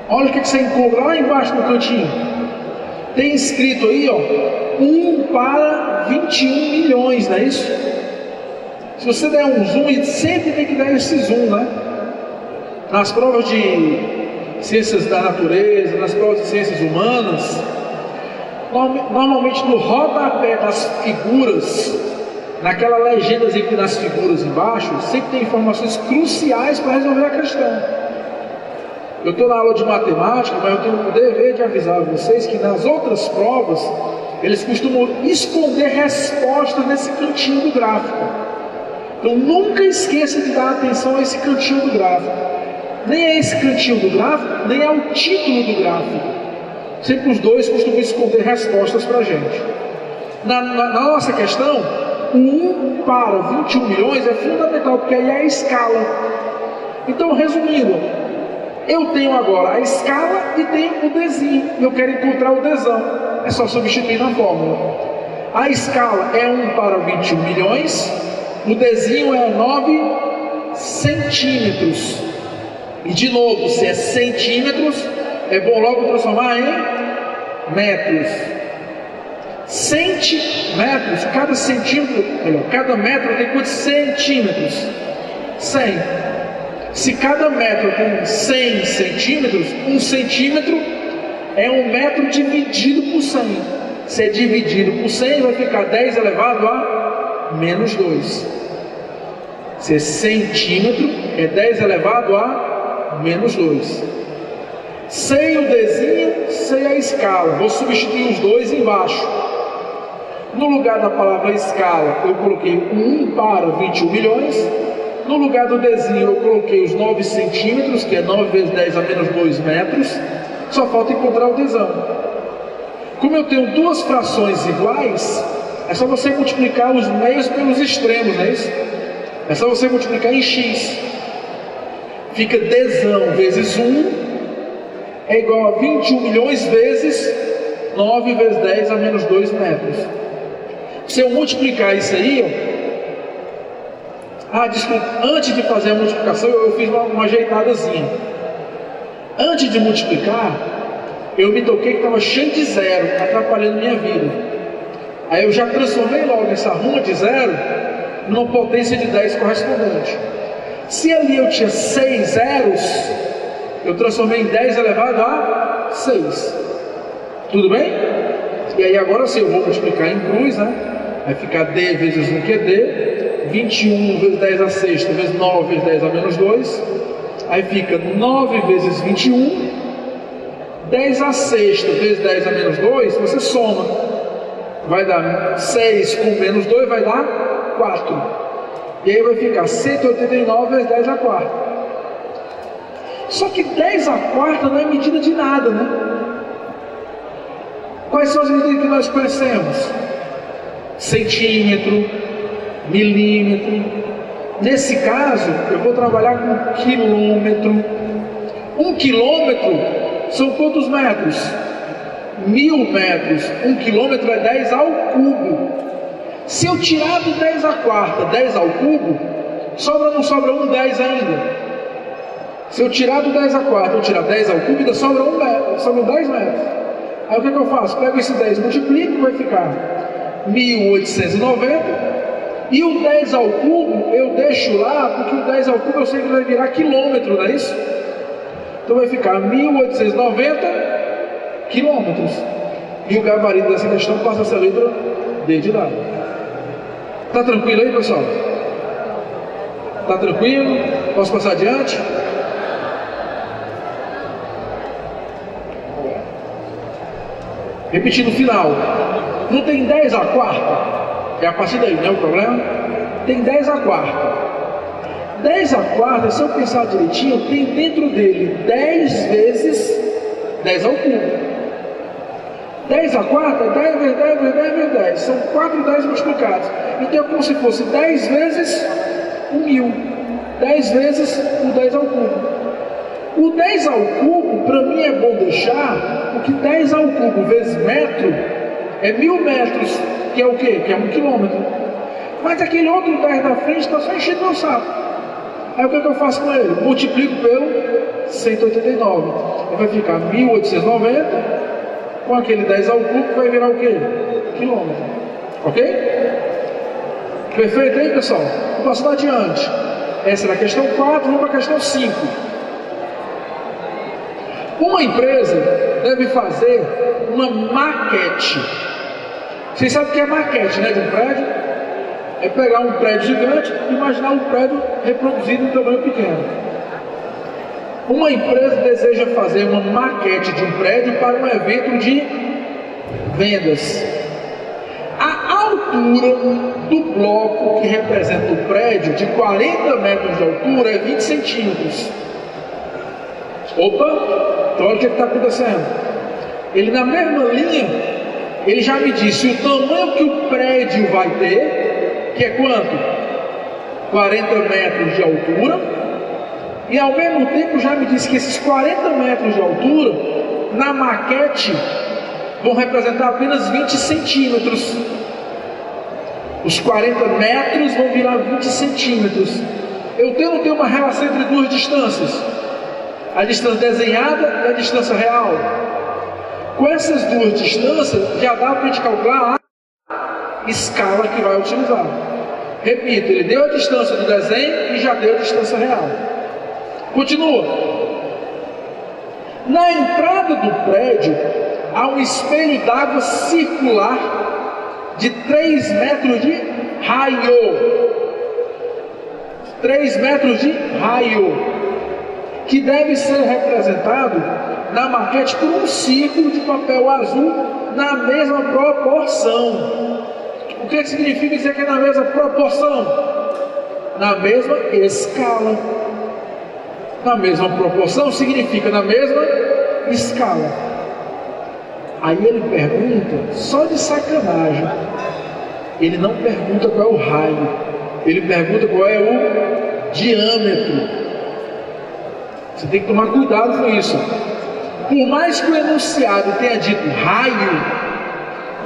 olha o que você encontra lá embaixo no cantinho. Tem escrito aí, ó, 1 para 21 milhões, não é isso? Se você der um zoom, e sempre tem que dar esse zoom, né? Nas provas de ciências da natureza, nas provas de ciências humanas, normalmente no rodapé das figuras, naquela legendazinha que nas figuras embaixo, sempre tem informações cruciais para resolver a questão. Eu estou na aula de matemática, mas eu tenho o dever de avisar vocês que nas outras provas, eles costumam esconder respostas nesse cantinho do gráfico. Então nunca esqueça de dar atenção a esse cantinho do gráfico. Nem é esse cantinho do gráfico, nem é o título do gráfico. Sempre os dois costumam esconder respostas para a gente. Na nossa questão, o 1 para 21 milhões é fundamental, porque aí é a escala. Então, resumindo, eu tenho agora a escala e tenho o Dzinho. Eu quero encontrar o Dzão. É só substituir na fórmula. A escala é 1 para 21 milhões. O Dzinho é 9 centímetros. E de novo, se é centímetros, é bom logo transformar em metros. Centímetros, cada centímetro, cada metro tem quantos centímetros? 100. Se cada metro tem 100 centímetros, 1 centímetro é 1 metro dividido por 100. Se é dividido por 100, vai ficar 10 elevado a menos 2. Se é centímetro, é 10 elevado a menos 2. Sei o Dzinho, sei a escala. Vou substituir os dois embaixo. No lugar da palavra escala, eu coloquei 1 para 21 milhões. No lugar do Dzinho, eu coloquei os 9 centímetros, que é 9 vezes 10 a menos 2 metros. Só falta encontrar o Dzão. Como eu tenho duas frações iguais, é só você multiplicar os meios pelos extremos, não é isso? É só você multiplicar em x. Fica Dzão vezes 1 é igual a 21 milhões vezes 9 vezes 10 a menos 2 metros. Se eu multiplicar isso aí, desculpa, antes de fazer a multiplicação eu fiz uma ajeitadazinha. Antes de multiplicar, eu me toquei que estava cheio de zero, atrapalhando minha vida. Aí eu já transformei logo essa ruma de zero numa potência de 10 correspondente. Se ali eu tinha 6 zeros, eu transformei em 10 elevado a 6. Tudo bem? E aí agora sim eu vou multiplicar em cruz, né? Vai ficar D vezes 1 que é D. 21 vezes 10 a sexta vezes 9 vezes 10 a menos 2. Aí fica 9 vezes 21. 10 a sexta vezes 10 a menos 2, você soma. Vai dar 6 com menos 2, vai dar 4. E aí vai ficar 189 vezes 10 a quarta. Só que 10 a quarta não é medida de nada, né? Quais são as medidas que nós conhecemos? Centímetro, milímetro. Nesse caso, eu vou trabalhar com quilômetro. 1 quilômetro são quantos metros? 1000 metros. 1 quilômetro é 10 ao cubo. Se eu tirar do 10 a quarta 10 ao cubo, sobra ou não sobra 1 10 ainda? Se eu tirar do 10 a quarta, eu tirar 10 ao cubo, ainda sobra 1 metro, sobram 10 metros. Aí o que eu faço? Pego esse 10, multiplico, vai ficar 1890. E o 10 ao cubo eu deixo lá, porque o 10 ao cubo eu sei que vai virar quilômetro, não é isso? Então vai ficar 1890 quilômetros. E o gabarito dessa questão passa essa letra D de dado. Tá tranquilo aí, pessoal? Tá tranquilo? Posso passar adiante? Repetindo o final. Não tem 10 a quarta? É a partir daí, não é o problema? Tem 10 a quarta. 10 a quarta, se eu pensar direitinho, tem dentro dele 10 vezes 10 ao cubo. 10 a quarta, 10 vezes 10 vezes 10 vezes 10. São 4 10 multiplicados. Então é como se fosse 10 vezes 1000. 10 vezes o 10 ao cubo. O 10 ao cubo, para mim é bom deixar, porque 10 ao cubo vezes metro é 1000 metros, que é o quê? Que é 1 quilômetro. Mas aquele outro 10 da frente está só enchendo meu saco. Aí o que eu faço com ele? Multiplico pelo 189. Aí vai ficar 1890, com aquele 10 ao cubo vai virar o quê? Quilômetro. Ok? Perfeito aí, pessoal? Vou passar adiante. Essa era a questão 4, vamos para a questão 5. Uma empresa deve fazer uma maquete. Vocês sabem o que é maquete, né, de um prédio? É pegar um prédio gigante e imaginar um prédio reproduzido em tamanho pequeno. Uma empresa deseja fazer uma maquete de um prédio para um evento de vendas. A altura do bloco que representa o prédio, de 40 metros de altura, é 20 centímetros. Opa, então olha o que está acontecendo. Ele na mesma linha, ele já me disse o tamanho que o prédio vai ter que é quanto? 40 metros de altura, e ao mesmo tempo já me disse que esses 40 metros de altura, na maquete, vão representar apenas 20 centímetros. Os 40 metros vão virar 20 centímetros. Eu não tenho uma relação entre duas distâncias, a distância desenhada e a distância real. Com essas duas distâncias, já dá para a gente calcular a escala que vai utilizar. Repito, ele deu a distância do desenho e já deu a distância real. Continua. Na entrada do prédio, há um espelho d'água circular de 3 metros de raio. 3 metros de raio, que deve ser representado na maquete por um círculo de papel azul na mesma proporção. O que significa dizer que é na mesma proporção? Na mesma escala. Na mesma proporção significa na mesma escala. Aí ele pergunta, só de sacanagem, ele não pergunta qual é o raio, ele pergunta qual é o diâmetro. Você tem que tomar cuidado com isso. Por mais que o enunciado tenha dito raio,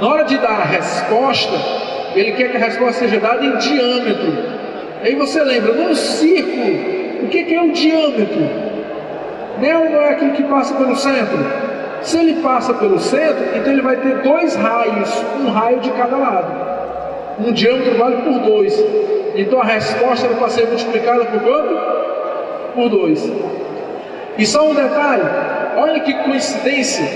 na hora de dar a resposta, ele quer que a resposta seja dada em diâmetro. Aí você lembra, num círculo, o que é o diâmetro? Não é aquilo que passa pelo centro. Se ele passa pelo centro, então ele vai ter 2 raios, um raio de cada lado. Um diâmetro vale por 2. Então a resposta era para ser multiplicada por quanto? Por 2. E só um detalhe, olha que coincidência,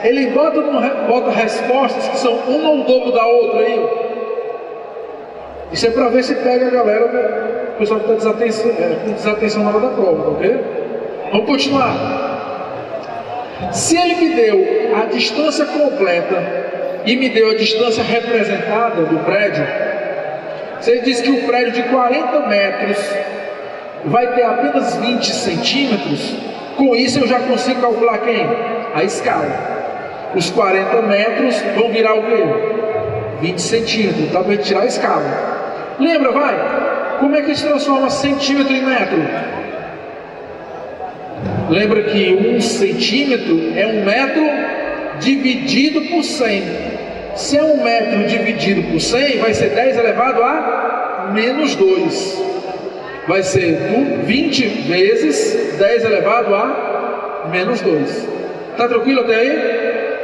ele bota respostas que são uma ou o dobro da outra aí. Isso é para ver se pega a galera, o pessoal que está com desatenção na hora da prova, ok? Vamos continuar. Se ele me deu a distância completa e me deu a distância representada do prédio, se ele diz que o prédio de 40 metros vai ter apenas 20 centímetros, com isso eu já consigo calcular quem? A escala. Os 40 metros vão virar o quê? 20 centímetros, então vai tirar a escala. Lembra, vai? Como é que se transforma centímetro em metro? Lembra que 1 centímetro é 1 metro dividido por 100. Se é 1 metro dividido por 100, vai ser 10 elevado a menos 2. Vai ser 20 vezes 10 elevado a menos 2. Está tranquilo até aí?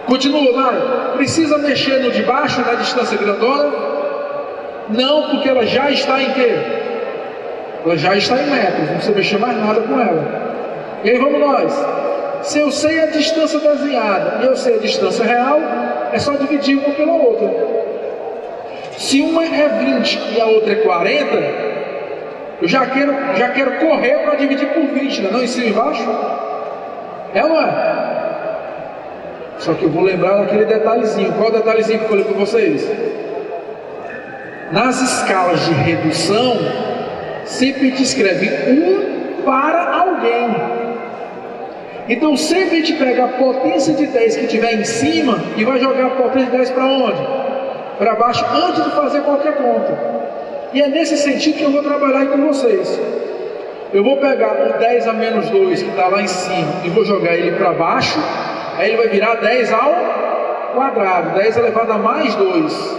Continua, vai. Precisa mexer no de baixo, na distância grandona? Não, porque ela já está em quê? Ela já está em metros, não precisa mexer mais nada com ela. E aí vamos nós. Se eu sei a distância desenhada e eu sei a distância real, é só dividir uma pela outra. Se uma é 20 e a outra é 40, eu já quero correr para dividir por 20, não é? Não, em cima e embaixo? É ou não é? Só que eu vou lembrar daquele detalhezinho. Qual o detalhezinho que eu falei para vocês? Nas escalas de redução, sempre te escreve 1 para alguém. Então sempre a gente pega a potência de 10 que tiver em cima e vai jogar a potência de 10 para onde? Para baixo, antes de fazer qualquer conta. E é nesse sentido que eu vou trabalhar aí com vocês. Eu vou pegar o 10 a menos 2 que está lá em cima e vou jogar ele para baixo. Aí ele vai virar 10 ao quadrado, 10 elevado a mais 2.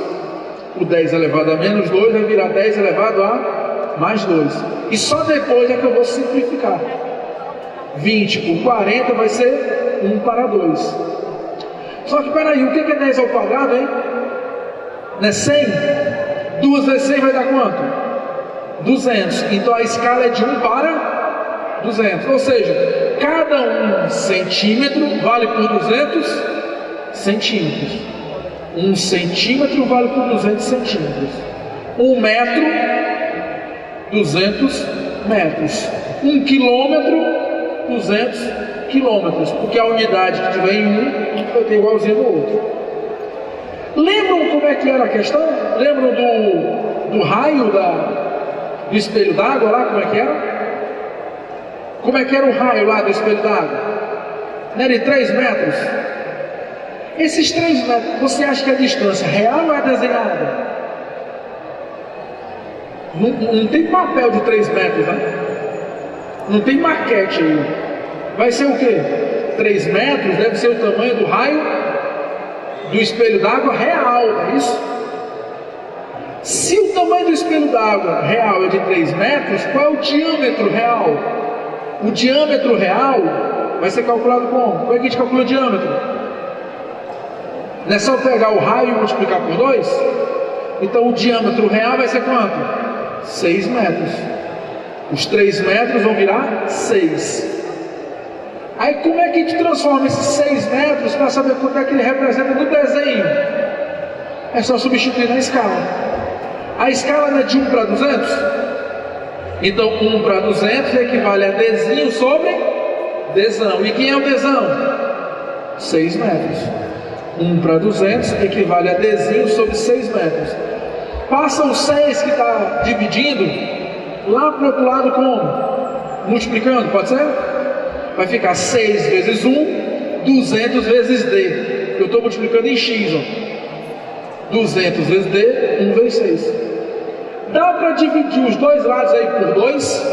O 10 elevado a menos 2 vai virar 10 elevado a mais 2. E só depois é que eu vou simplificar. 20 por 40 vai ser 1 para 2. Só que peraí, o que é 10 ao quadrado, hein? Não é 100? 2 vezes 100 vai dar quanto? 200. Então a escala é de 1 para 200. Ou seja, cada 1 centímetro vale por 200 centímetros. 1 centímetro vale por 200 centímetros. 1 metro, 200 metros. 1 quilômetro, 200 quilômetros, porque a unidade que tiver em um vai ter igualzinho no outro. Lembram como é que era a questão? Lembram do raio do espelho d'água lá? Como é que era? Como é que era o raio lá do espelho d'água? Não era de 3 metros? Esses 3 metros, você acha que a distância real ou é desenhada? Não tem papel de 3 metros, né? Não tem maquete aí. Vai ser o quê? 3 metros deve ser o tamanho do raio do espelho d'água real, não é isso? Se o tamanho do espelho d'água real é de 3 metros, qual é o diâmetro real? O diâmetro real vai ser calculado como? Como é que a gente calcula o diâmetro? Não é só pegar o raio e multiplicar por 2? Então o diâmetro real vai ser quanto? 6 metros. Os 3 metros vão virar 6. Aí como é que a gente transforma esses 6 metros para saber quanto é que ele representa no desenho? É só substituir na escala. A escala não é de 1 para 200? Então 1 para 200 equivale a Dzinho sobre Dzão. E quem é o Dzão? 6 metros. 1 para 200 equivale a Dzinho sobre 6 metros. Passa o 6 que está dividindo lá para o outro lado como? Multiplicando, pode ser? Vai ficar 6 vezes 1, 200 vezes D. Eu estou multiplicando em X, ó. 200 vezes D, 1 vezes 6. Dá para dividir os dois lados aí por 2?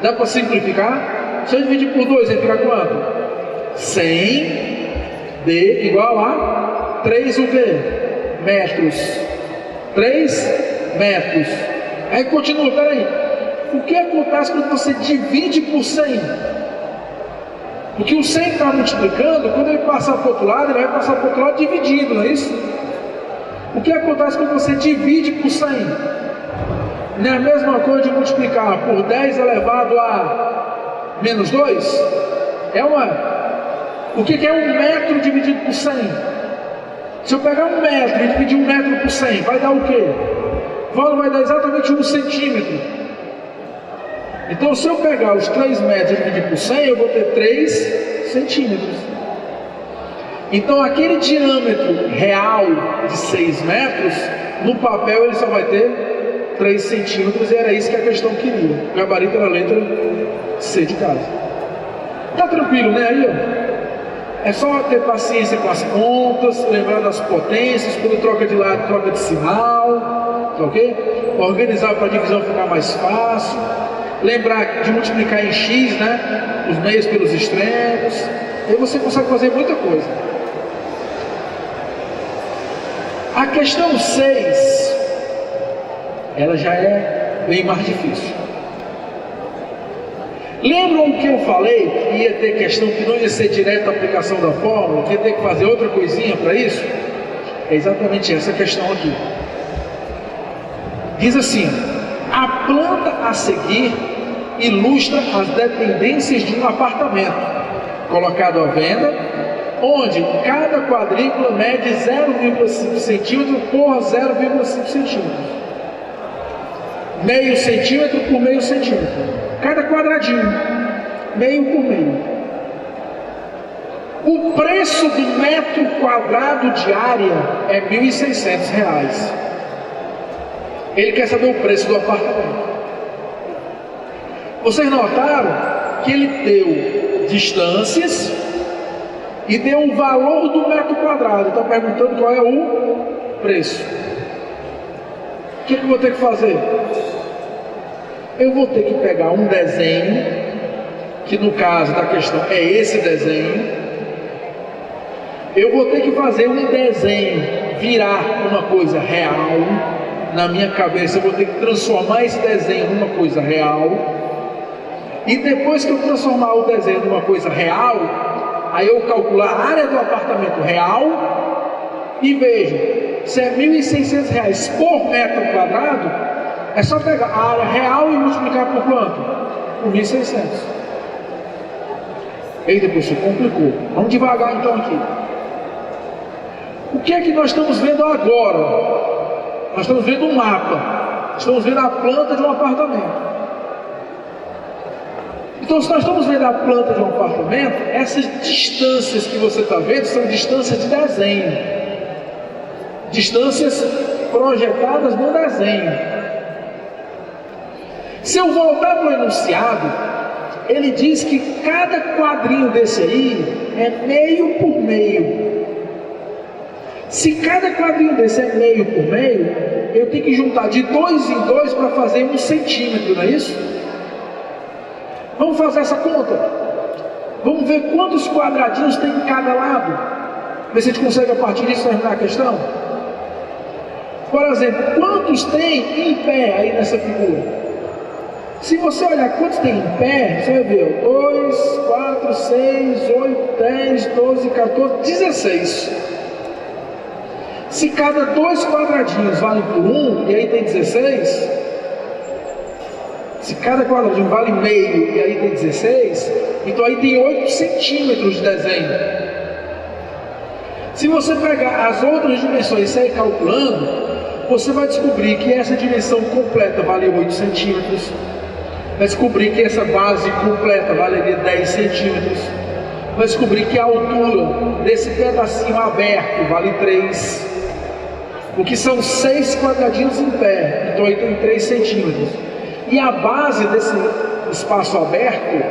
Dá para simplificar? Se eu dividir por 2, vai ficar quanto? 100 D igual a 3 o quê? Metros. 3 metros. Aí continua, peraí. O que acontece quando você divide por 100? Porque o 100 está multiplicando, quando ele passar para o outro lado, ele vai passar para o outro lado dividido, não é isso? O que acontece quando você divide por 100? Não é a mesma coisa de multiplicar por 10 elevado a menos 2? É uma... O que é 1 metro dividido por 100? Se eu pegar 1 metro e dividir 1 metro por 100, vai dar o quê? Vai dar exatamente 1 centímetro. Então, se eu pegar os 3 metros e dividir por 100, eu vou ter 3 centímetros. Então, aquele diâmetro real de 6 metros, no papel ele só vai ter 3 centímetros, e era isso que a questão queria. O gabarito era a letra C de casa. Tá tranquilo, né? Aí, ó. É só ter paciência com as contas, lembrar das potências, quando troca de lado, troca de sinal, tá ok? Organizar para a divisão ficar mais fácil. Lembrar de multiplicar em X, né? Os meios pelos extremos. Aí você consegue fazer muita coisa. A questão 6, ela já é bem mais difícil. Lembram o que eu falei? Que ia ter questão que não ia ser direta a aplicação da fórmula, que ia ter que fazer outra coisinha para isso? É exatamente essa questão aqui. Diz assim: a planta a seguir ilustra as dependências de um apartamento colocado à venda, onde cada quadrícula mede 0,5 centímetro por 0,5 centímetro. Meio centímetro por meio centímetro. Cada quadradinho, meio por meio. O preço do metro quadrado de área é R$ 1.600. Ele quer saber o preço do apartamento. Vocês notaram que ele deu distâncias e deu o valor do metro quadrado. Está perguntando qual é o preço. O que eu vou ter que fazer? Eu vou ter que pegar um desenho, que no caso da questão é esse desenho. Eu vou ter que fazer um desenho virar uma coisa real. Na minha cabeça eu vou ter que transformar esse desenho numa coisa real. E depois que eu transformar o desenho numa coisa real, aí eu calcular a área do apartamento real e vejo se é R$ 1.600 por metro quadrado. É só pegar a área real e multiplicar por quanto? Por 1.600. Eita, professor, complicou. Vamos devagar então aqui. O que é que nós estamos vendo agora? Nós estamos vendo um mapa. Estamos vendo a planta de um apartamento. Então, se nós estamos vendo a planta de um apartamento, essas distâncias que você está vendo são distâncias de desenho. Distâncias projetadas no desenho. Se eu voltar para o enunciado, ele diz que cada quadrinho desse aí é meio por meio. Se cada quadrinho desse é meio por meio, Eu tenho que juntar de 2 em 2 para fazer 1 centímetro, não é isso? Vamos fazer essa conta. Vamos ver quantos quadradinhos tem em cada lado. Ver se a gente consegue a partir disso terminar a questão. Por exemplo, quantos tem em pé aí nessa figura? Se você olhar quantos tem em pé, você vai ver 2, 4, 6, 8, 10, 12, 14, 16. Se cada 2 quadradinhos vale por 1, e aí tem 16. Se cada quadradinho vale meio, e aí tem 16. Então aí tem 8 centímetros de desenho. Se você pegar as outras dimensões e sair calculando, você vai descobrir que essa dimensão completa vale 8 centímetros. Vai descobrir que essa base completa valeria 10 centímetros. Vai descobrir que a altura desse pedacinho aberto vale 3. O que são 6 quadradinhos em pé. Então aí tem 3 centímetros. E a base desse espaço aberto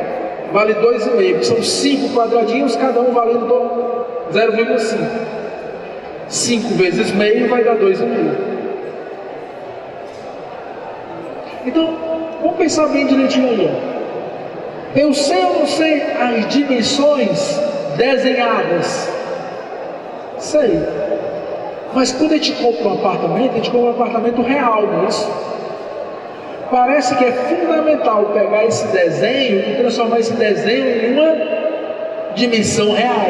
vale 2,5. Que são 5 quadradinhos, cada um valendo 0,5. 5 vezes meio vai dar 2,5. Então, vamos pensar bem direitinho aí. Eu sei ou não sei as dimensões desenhadas? Sei. Mas quando a gente compra um apartamento, a gente compra um apartamento real, não é isso? Parece que é fundamental pegar esse desenho e transformar esse desenho em uma dimensão real.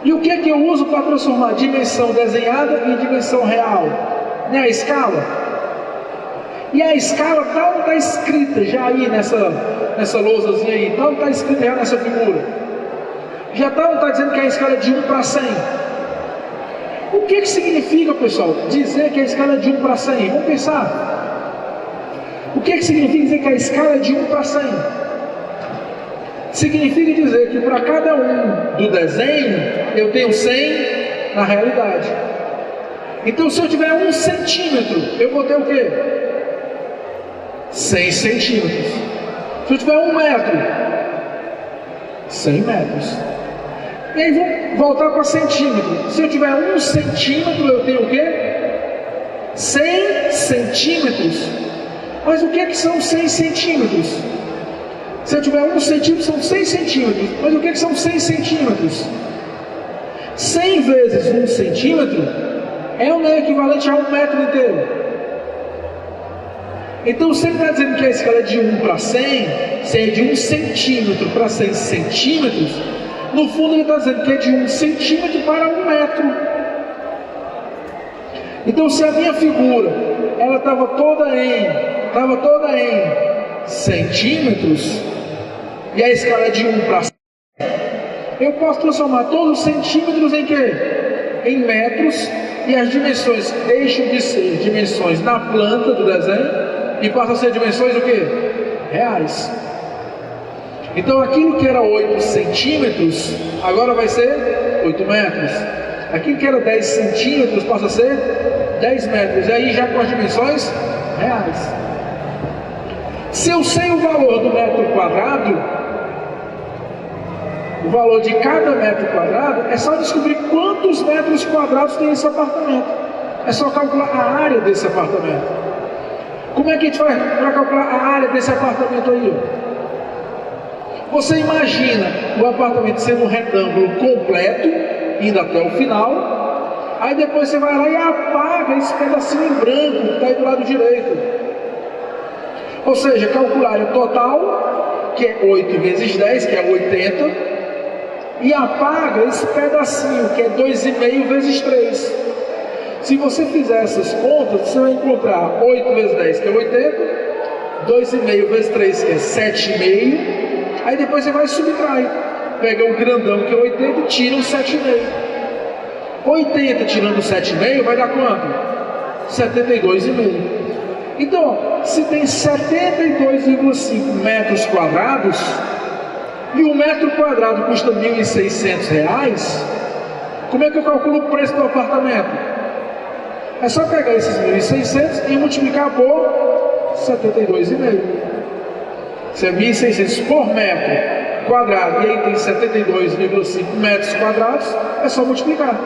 E o que é que eu uso para transformar a dimensão desenhada em dimensão real? Não é a escala? E a escala tal está escrita já aí nessa lousazinha aí, tal está escrita já nessa figura. Já tal está dizendo que a escala é de 1 para 100. O que significa, pessoal, dizer que a escala é de 1 para 100? Vamos pensar. O que significa dizer que a escala é de 1 para 100? Significa dizer que para cada um do desenho, eu tenho 100 na realidade. Então, se eu tiver 1 centímetro, eu vou ter o quê? 100 centímetros. Se eu tiver 1 metro, 100 metros. E aí vamos voltar para centímetro. Se eu tiver 1 centímetro, eu tenho o quê? 100 centímetros. Mas o que é que são 100 centímetros? Se eu tiver 1 centímetro, são 100 centímetros. Mas o que é que são 100 centímetros? 100 vezes 1 centímetro é o equivalente a 1 metro inteiro. Então, se ele está dizendo que a escala é de 1 para 100, se é de 1 centímetro para 100 centímetros, no fundo ele está dizendo que é de 1 centímetro para 1 metro. Então, se a minha figura ela estava toda em centímetros, e a escala é de 1 para 100, eu posso transformar todos os centímetros em quê? Em metros, e as dimensões deixam de ser dimensões na planta do desenho e passam a ser dimensões o quê? Reais. Então aquilo que era 8 centímetros agora vai ser 8 metros. Aquilo que era 10 centímetros passa a ser 10 metros. E aí já com as dimensões reais. Se eu sei o valor do metro quadrado, o valor de cada metro quadrado, é só descobrir quantos metros quadrados tem esse apartamento. É só calcular a área desse apartamento. Como é que a gente faz para calcular a área desse apartamento aí? Você imagina o apartamento sendo um retângulo completo, indo até o final. Aí depois você vai lá e apaga esse pedacinho em branco que está aí do lado direito. Ou seja, calcular o total, que é 8 vezes 10, que é 80, e apaga esse pedacinho, que é 2,5 vezes 3. Se você fizer essas contas, você vai encontrar 8 vezes 10, que é 80, 2,5 vezes 3, que é 7,5, aí depois você vai subtrair. Pega o grandão, que é 80, e tira o 7,5. 80 tirando 7,5 vai dar quanto? 72,5. Então, se tem 72,5 metros quadrados, e o metro quadrado custa R$ 1.600, como é que eu calculo o preço do apartamento? É só pegar esses 1.600 e multiplicar por 72,5. Se é 1.600 por metro quadrado e aí tem 72,5 metros quadrados, é só multiplicar.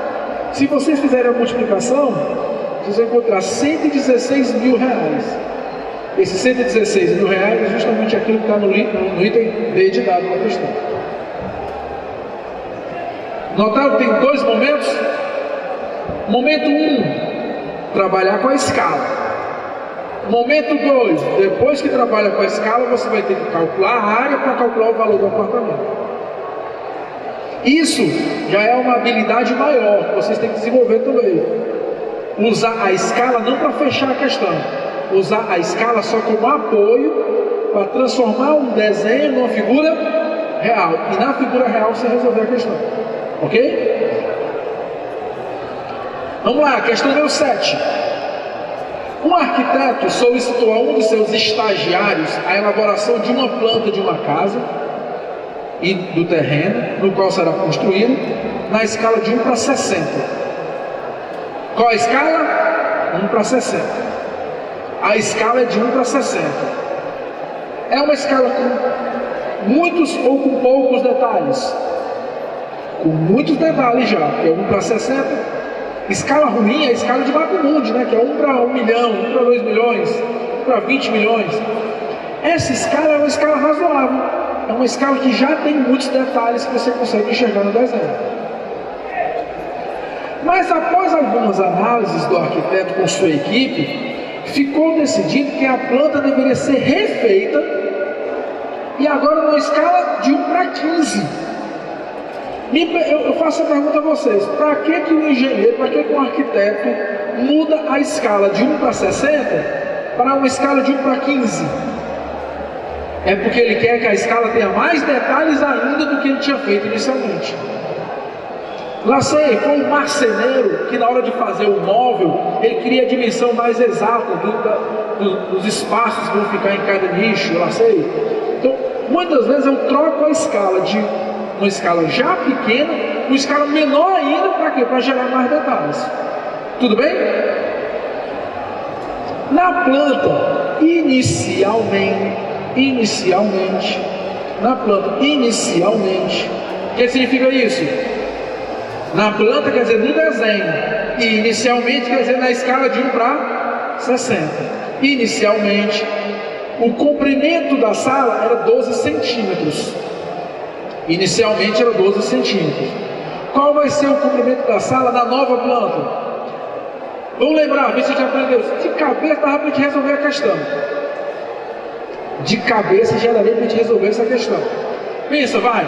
Se vocês fizerem a multiplicação, vocês vão encontrar 116 mil reais. Esses 116 mil reais é justamente aquilo que está no item B de dado na questão. Notaram que tem dois momentos? Momento 1, trabalhar com a escala. Momento 2, depois que trabalha com a escala, você vai ter que calcular a área para calcular o valor do apartamento. Isso já é uma habilidade maior que vocês têm que desenvolver também. Usar a escala não para fechar a questão, usar a escala só como apoio para transformar um desenho numa figura real. E na figura real você resolver a questão. Ok? Vamos lá, questão número 7. Um arquiteto solicitou a um de seus estagiários a elaboração de uma planta de uma casa e do terreno no qual será construído na escala de 1 para 60. Qual a escala? 1 para 60. A escala é de 1 para 60. É uma escala com muitos ou com poucos detalhes? Com muitos detalhes já, que é 1 para 60. Escala ruim é a escala de Mapmundi, né? Que é 1 para 1 milhão, 1 para 2 milhões, 1 para 20 milhões. Essa escala é uma escala razoável. É uma escala que já tem muitos detalhes que você consegue enxergar no desenho. Mas após algumas análises do arquiteto com sua equipe, ficou decidido que a planta deveria ser refeita e agora numa escala de 1 para 15. Eu faço a pergunta a vocês: para que o engenheiro, para que o arquiteto muda a escala de 1 para 60 para uma escala de 1 para 15? É porque ele quer que a escala tenha mais detalhes ainda do que ele tinha feito inicialmente. Lá sei, foi um marceneiro que na hora de fazer o móvel, ele queria a dimensão mais exata dos espaços que vão ficar em cada nicho, lá sei. Então, muitas vezes eu troco a escala de uma escala já pequena, uma escala menor ainda, para quê? Para gerar mais detalhes. Tudo bem? Na planta, inicialmente, o que significa isso? Na planta quer dizer no desenho, e inicialmente quer dizer na escala de 1 para 60. Inicialmente, o comprimento da sala era 12 centímetros. Inicialmente era 12 centímetros. Qual vai ser o comprimento da sala na nova planta? Vamos lembrar, ver se a gente aprendeu. De cabeça dava para a gente resolver a questão. De cabeça já daria para a gente resolver essa questão. Pensa, vai.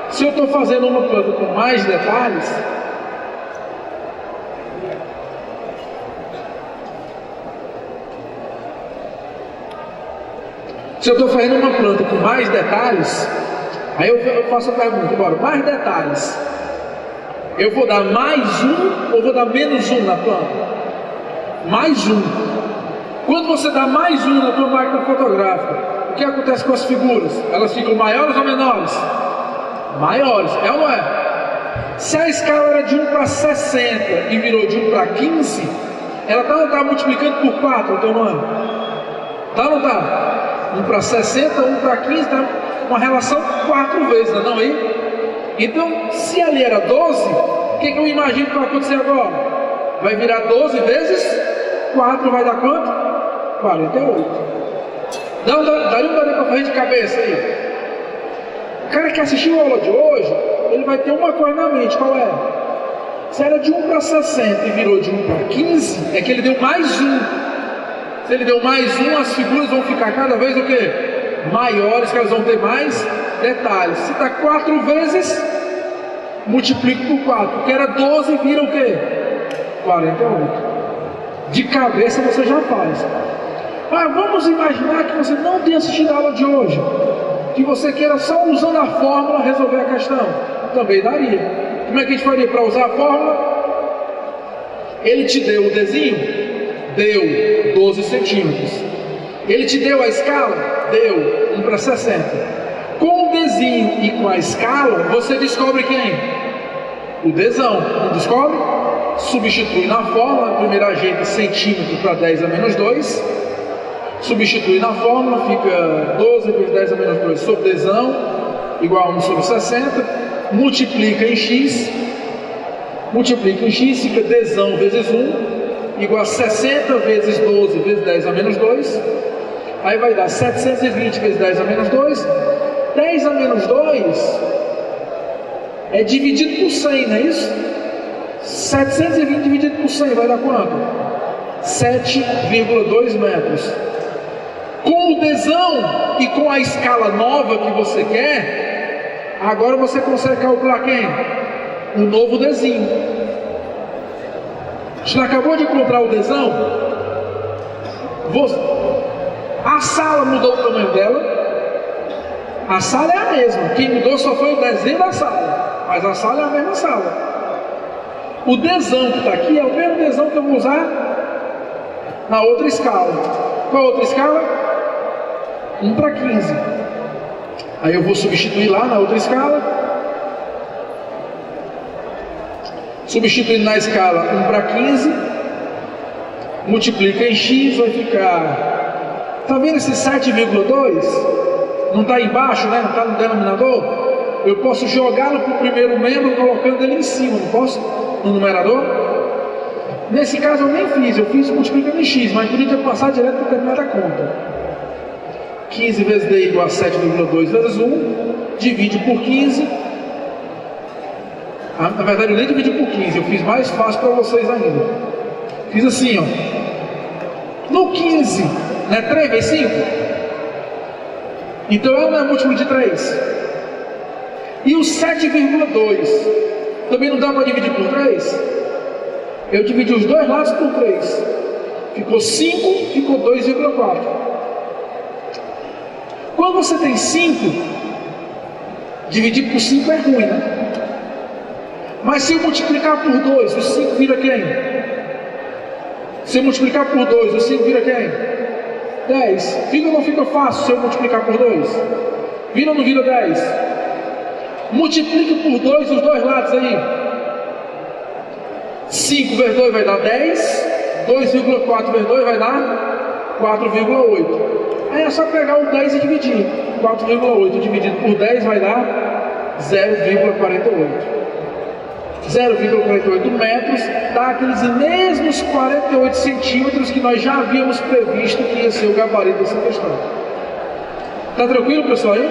Se eu estou fazendo uma planta com mais detalhes, aí eu faço a pergunta, agora, mais detalhes, eu vou dar mais um ou vou dar menos um na planta? Mais um. Quando você dá mais um na tua máquina fotográfica, o que acontece com as figuras? Elas ficam maiores ou menores? Maiores, é ou não é? Se a escala era de 1 para 60 e virou de 1 para 15, ela está multiplicando por 4 o tamanho? Tá ou não está? 1 para 60, 1 para 15, está uma relação 4 vezes, não é aí? Então, se ali era 12, o que eu imagino que vai acontecer agora? Vai virar 12 vezes 4, vai dar quanto? 48. Daria um daria para fazer de cabeça aí. O cara que assistiu a aula de hoje, ele vai ter uma coisa na mente, qual é? Se era de 1 para 60 e virou de 1 para 15, é que ele deu mais um. Se ele deu mais um, as figuras vão ficar cada vez o quê? Maiores, que elas vão ter mais detalhes. Se está 4 vezes, multiplica por 4, porque era 12, vira o quê? 48. De cabeça você já faz. Mas vamos imaginar que você não tenha assistido a aula de hoje, que você queira só usando a fórmula resolver a questão. Também daria. Como é que a gente faria para usar a fórmula? Ele te deu o desenho? Deu 12 centímetros. Ele te deu a escala? Deu 1 para 60. Com o desenho e com a escala, você descobre quem? O desão. Não descobre? Substitui na fórmula, primeiro ajeita centímetro para 10 a menos 2. Substitui na fórmula, fica 12 vezes 10 a menos 2 sobre desão, igual a 1 sobre 60. Multiplica em x, fica desão vezes 1, igual a 60 vezes 12 vezes 10 a menos 2. Aí vai dar 720 vezes 10 a menos 2. 10 a menos 2 é dividido por 100, não é isso? 720 dividido por 100 vai dar quanto? 7,2 metros. Com o desão e com a escala nova que você quer, agora você consegue calcular quem? O novo desenho. Você acabou de encontrar o desão? A sala mudou o tamanho dela. A sala é a mesma. Quem mudou só foi o desenho da sala, mas a sala é a mesma sala. O desão que está aqui é o mesmo desão que eu vou usar na outra escala. Qual a outra escala? 1:15. Aí eu vou substituir lá na outra escala. Substituindo na escala 1:15, multiplica em x, vai ficar... Está vendo esse 7,2? Não está embaixo, né? Não está no denominador? Eu posso jogá-lo para o primeiro membro colocando ele em cima, não posso? No numerador? Nesse caso eu nem fiz, eu fiz multiplicando em x, mas podia ter passado direto para terminar da conta. 15 vezes d igual a 7,2 vezes 1, divide por 15. Na verdade eu nem dividi por 15, eu fiz mais fácil para vocês ainda. Fiz assim, ó. No 15, não é 3 vezes 5? Então ela não é múltiplo de 3. E o 7,2 também não dá para dividir por 3? Eu dividi os dois lados por 3. Ficou 5, ficou 2,4. Quando você tem 5, dividir por 5 é ruim, né? Mas se eu multiplicar por 2, o 5 vira quem? Se eu multiplicar por 2, o 5 vira quem? 10. Fica ou não fica fácil se eu multiplicar por 2? Vira ou não vira 10? Multiplique por 2 os dois lados aí. 5 vezes 2 vai dar 10. 2,4 vezes 2 vai dar 4,8. Aí é só pegar o 10 e dividir. 4,8 dividido por 10 vai dar 0,48. 0,48 metros dá aqueles mesmos 48 centímetros que nós já havíamos previsto que ia ser o gabarito dessa questão. Tá tranquilo, pessoal aí?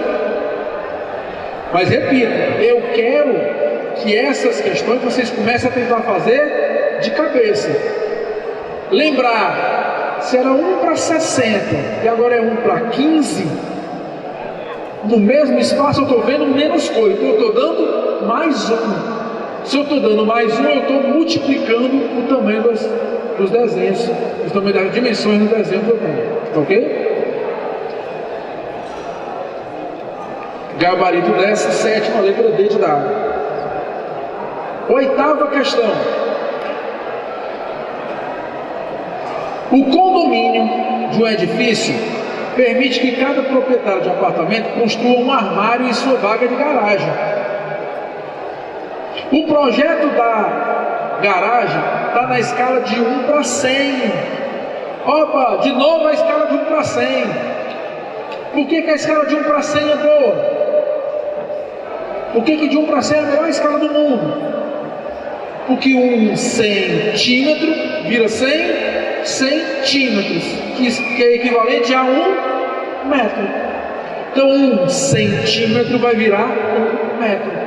Mas repito, eu quero que essas questões vocês comecem a tentar fazer de cabeça. Lembrar, se era 1:60 e agora é 1:15, no mesmo espaço eu estou vendo menos coisa, então eu estou dando mais 1. Se eu estou dando mais 1, eu estou multiplicando o tamanho dos desenhos, o tamanho das dimensões do desenho que eu tenho. Tá ok? Gabarito dessa, 7ª letra D de dado. 8ª questão. O condomínio de um edifício permite que cada proprietário de apartamento construa um armário em sua vaga de garagem. O projeto da garagem está na escala de 1:100. Opa, de novo a escala de 1:100. Por que a escala de 1:100 é boa? Por que de 1:100 é a melhor escala do mundo? Porque 1 centímetro vira 100 centímetros, que é equivalente a 1 metro. Então 1 centímetro vai virar 1 metro.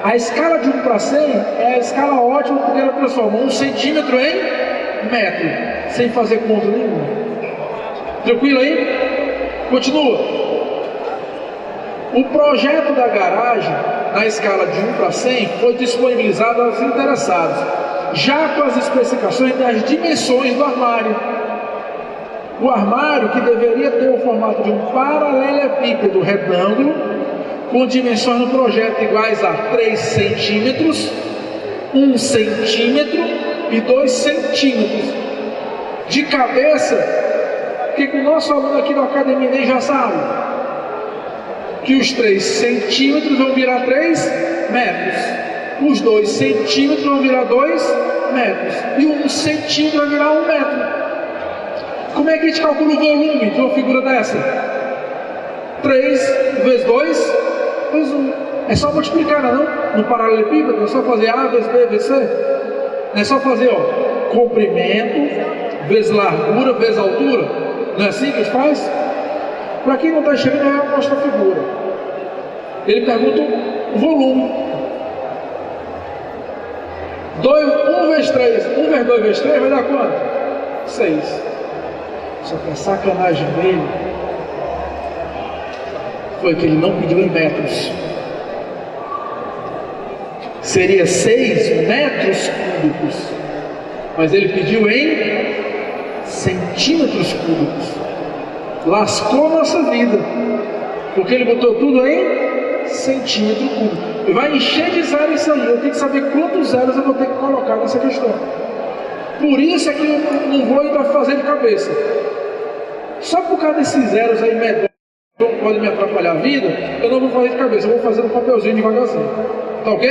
A escala de 1:100 é a escala ótima porque ela transforma 1 centímetro em metro, sem fazer conta nenhuma. Tranquilo aí? Continua. O projeto da garagem, na escala de 1:100, foi disponibilizado aos interessados, já com as especificações das dimensões do armário. O armário, que deveria ter o formato de um paralelepípedo retângulo, com dimensões no projeto iguais a 3 centímetros, 1 centímetro e 2 centímetros. De cabeça, o que o nosso aluno aqui da academia nem já sabe? Que os 3 centímetros vão virar 3 metros. Os 2 centímetros vão virar 2 metros. E 1 centímetro vai virar 1 metro. Como é que a gente calcula o volume de uma figura dessa? 3 vezes 2 vezes 1. É só multiplicar, não é? No paralelepípedo, é só fazer A vezes B vezes C. Não é só fazer, ó. comprimento, vezes largura, vezes altura. Não é assim que ele faz? Para quem não está enxergando, eu mostro a figura. Ele pergunta o volume. 1 vezes 3, 1 vezes 2 vezes 3 vai dar quanto? 6. Só que a sacanagem dele foi que ele não pediu em metros. Seria 6 metros cúbicos, mas ele pediu em centímetros cúbicos. Lascou nossa vida, porque ele botou tudo em centímetro cúbico. E vai encher de zero isso aí. Eu tenho que saber quantos zeros eu vou ter que colocar nessa questão. Por isso é que eu não vou ainda fazer de cabeça. Só por causa desses zeros aí medonhos que podem me atrapalhar a vida, eu não vou fazer de cabeça, eu vou fazer no papelzinho devagarzinho. Tá ok?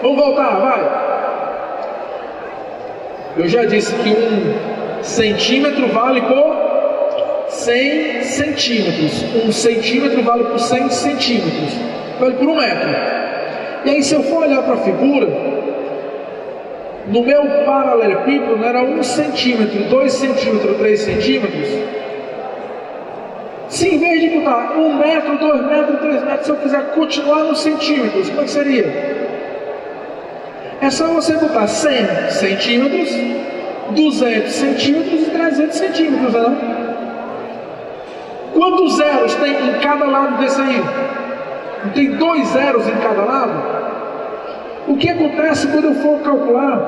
Vamos voltar, vai. Eu já disse que 1 centímetro vale por 100 centímetros. 1 centímetro vale por 100 centímetros. Vale por 1 metro. E aí, se eu for olhar para a figura, no meu paralelepípedo não era 1 centímetro, 2 centímetros, 3 centímetros. Se em vez de botar 1 metro, 2 metros, 3 metros, se eu quiser continuar nos centímetros, como é que seria? É só você botar 100 centímetros, 200 centímetros e 300 centímetros, não? Quantos zeros tem em cada lado desse aí? Não tem 2 zeros em cada lado? O que acontece quando eu for calcular?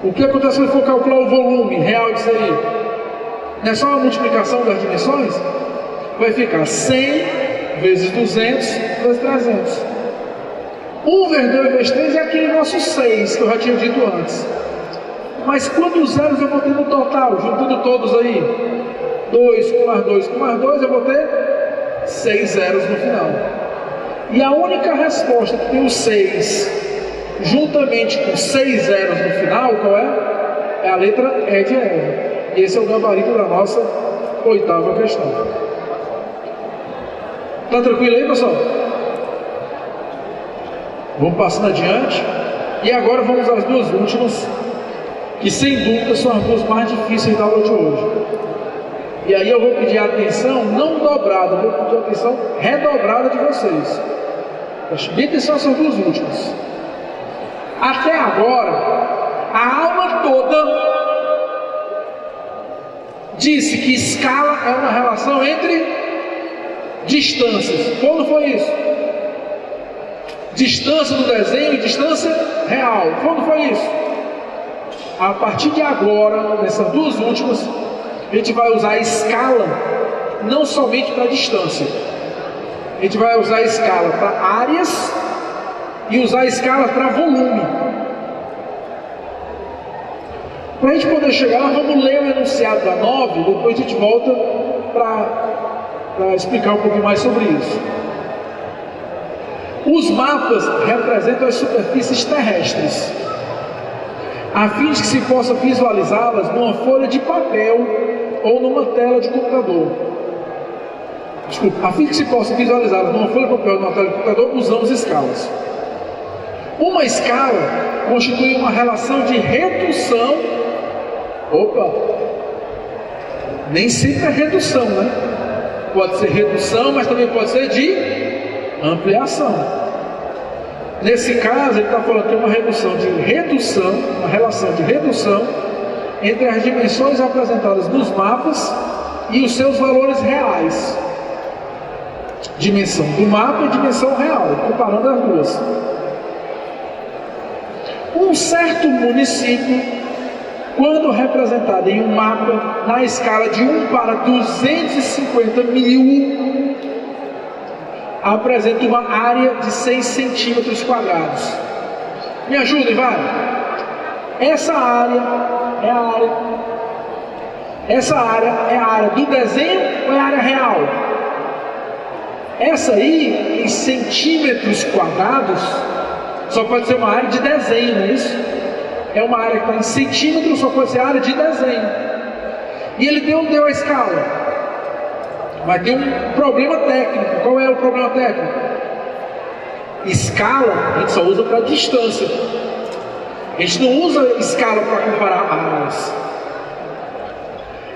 O que acontece quando eu for calcular o volume real disso aí? Não é só a multiplicação das dimensões? Vai ficar 100 vezes 200 vezes 300. 1 vezes 2 vezes 3 é aquele nosso 6 que eu já tinha dito antes. Mas quantos zeros eu vou ter no total, juntando todos aí? 2 com mais 2 com mais 2, eu vou ter 6 zeros no final. E a única resposta que tem o 6, juntamente com 6 zeros no final, qual é? É a letra E de Eva. E esse é o gabarito da nossa 8ª questão. Tá tranquilo aí, pessoal? Vamos passando adiante. E agora vamos às 2 últimas, que sem dúvida são as 2 mais difíceis da aula de hoje. E aí eu vou pedir a atenção não dobrada, vou pedir a atenção redobrada de vocês. Preste bem atenção nessas 2 últimas. Até agora, a aula toda disse que escala é uma relação entre distâncias. Quando foi isso? Distância do desenho e distância real. Quando foi isso? A partir de agora, nessas 2 últimas, a gente vai usar a escala não somente para distância. A gente vai usar a escala para áreas e usar a escala para volume. Para a gente poder chegar lá, vamos ler o enunciado da 9, depois a gente volta para explicar um pouquinho mais sobre isso. Os mapas representam as superfícies terrestres, a fim de que se possa visualizá-las numa folha de papel ou numa tela de computador. A fim de que se possa visualizá-las numa folha de papel ou numa tela de computador, usamos escalas. Uma escala constitui uma relação de redução. Nem sempre é redução, né? Pode ser redução, mas também pode ser de ampliação. Nesse caso, ele está falando que é uma uma relação de redução entre as dimensões apresentadas nos mapas e os seus valores reais. Dimensão do mapa e dimensão real, comparando as duas. Um certo município, quando representado em um mapa na escala de 1 para 250 mil, apresenta uma área de 6 centímetros quadrados. Me ajudem, vai. Essa área é a área do desenho ou é a área real? Essa aí, em centímetros quadrados, só pode ser uma área de desenho, não é isso? É uma área que está em centímetros, só pode ser área de desenho. E ele deu a escala. Vai ter um problema técnico. Qual é o problema técnico? Escala a gente só usa para distância. A gente não usa escala para comparar áreas.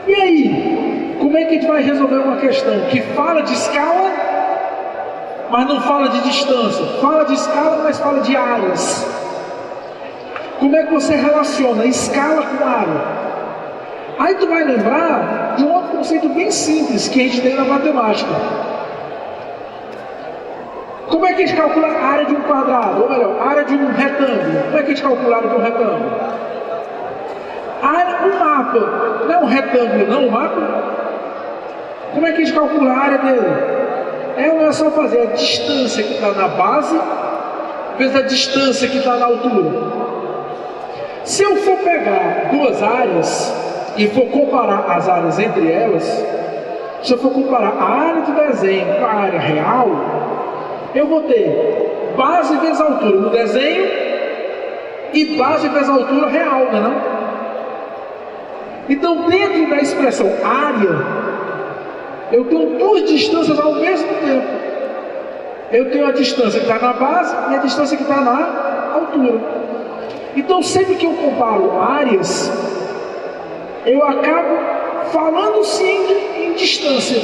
E aí, como é que a gente vai resolver uma questão que fala de escala, mas não fala de distância? Fala de escala, mas fala de áreas. Como é que você relaciona escala com área? Aí tu vai lembrar de um outro conceito bem simples que a gente tem na matemática. Como é que a gente calcula a área de um quadrado? Ou melhor, a área de um retângulo? Como é que a gente calcula a área de um retângulo? Um mapa, não é um retângulo, não um mapa? Como é que a gente calcula a área dele? É só fazer a distância que está na base vezes a distância que está na altura. Se eu for pegar duas áreas e for comparar as áreas entre elas, se eu for comparar a área do desenho com a área real, eu vou ter base vezes altura no desenho e base vezes altura real, não é não? Então, dentro da expressão área, eu tenho duas distâncias ao mesmo tempo. Eu tenho a distância que está na base e a distância que está na altura. Então, sempre que eu comparo áreas, eu acabo falando sim em distância.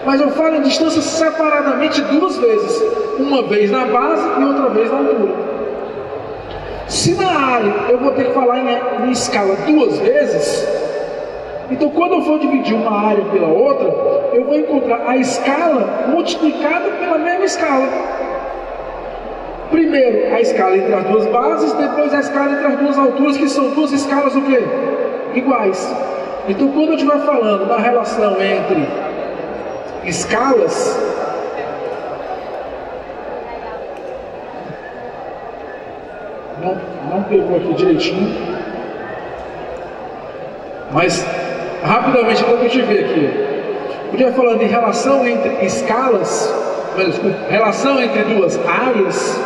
Mas eu falo em distância separadamente duas vezes. Uma vez na base e outra vez na altura. Se na área eu vou ter que falar em escala duas vezes, então quando eu for dividir uma área pela outra, eu vou encontrar a escala multiplicada pela mesma escala. Primeiro a escala entre as duas bases, depois a escala entre as duas alturas, que são duas escalas o quê? Iguais. Então quando eu estiver falando da relação entre escalas, não pegou aqui direitinho, mas rapidamente para a gente ver aqui, podia falando em relação entre escalas, relação entre duas áreas,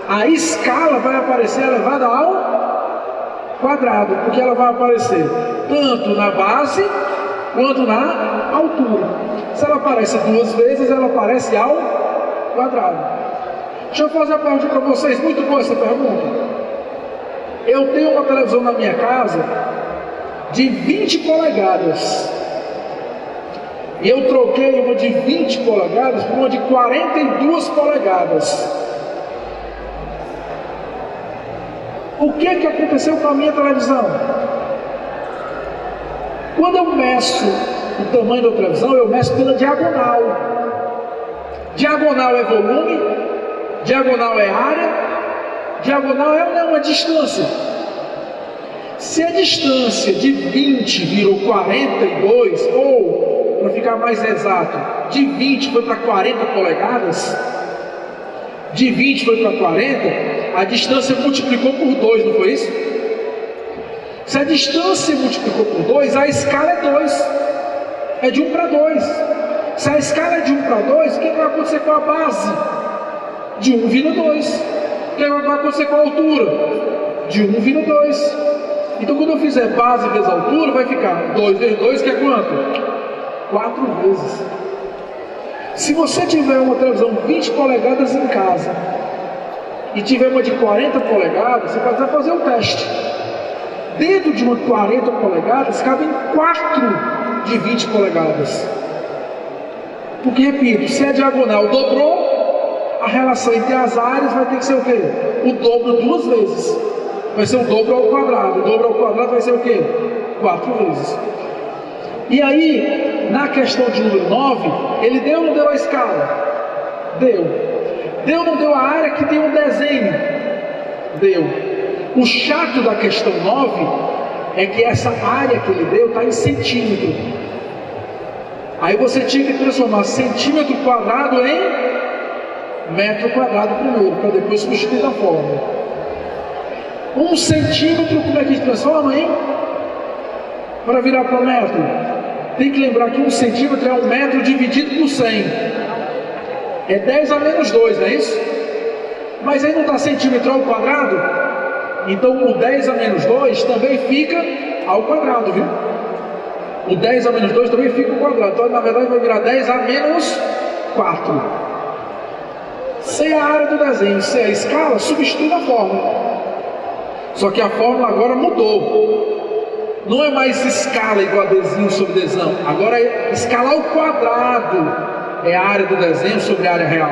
a escala vai aparecer elevada ao quadrado, porque ela vai aparecer tanto na base quanto na altura. Se ela aparece duas vezes, ela aparece ao quadrado. Deixa eu fazer uma pergunta para vocês, muito boa essa pergunta. Eu tenho uma televisão na minha casa de 20 polegadas. E eu troquei uma de 20 polegadas por uma de 42 polegadas. O que aconteceu com a minha televisão? Quando eu meço o tamanho da televisão, eu meço pela diagonal. Diagonal é volume, diagonal é área, diagonal é uma distância. Se a distância de 20 virou 42, ou, para ficar mais exato, de 20 foi para 40 polegadas, de 20 foi para 40, a distância multiplicou por 2, não foi isso? Se a distância multiplicou por 2, a escala é 2. É de 1 para 2. Se a escala é de 1 para 2, o que vai acontecer com a base? De 1 vira 2. O que vai acontecer com a altura? De 1 vira 2. Então quando eu fizer base vezes altura, vai ficar 2 vezes 2, que é quanto? 4 vezes. Se você tiver uma televisão 20 polegadas em casa e tiver uma de 40 polegadas, você pode fazer um teste. Dentro de uma 40 polegadas, cabem 4 de 20 polegadas. Porque, repito, se a diagonal dobrou, a relação entre as áreas vai ter que ser o quê? O dobro duas vezes. Vai ser o dobro ao quadrado. O dobro ao quadrado vai ser o quê? 4 vezes. E aí, na questão de número 9, ele deu ou não deu a escala? Deu. Deu ou não deu a área que tem um desenho? Deu. O chato da questão 9 é que essa área que ele deu está em centímetro. Aí você tinha que transformar centímetro quadrado em metro quadrado primeiro, para depois substituir na fórmula. 1 centímetro, como é que a gente transforma, hein? Para virar para metro. Tem que lembrar que 1 centímetro é 1 metro dividido por 100. É 10 a menos 2, não é isso? Mas aí não está centímetro ao quadrado? Então o 10 a menos 2 também fica ao quadrado, viu? O 10 a menos 2 também fica ao quadrado. Então na verdade vai virar 10 a menos 4. C é a área do desenho, C é a escala, substitui na fórmula. Só que a fórmula agora mudou. Não é mais escala igual a Dzinho sobre Dzão. Agora é escala ao quadrado. É a área do desenho sobre a área real.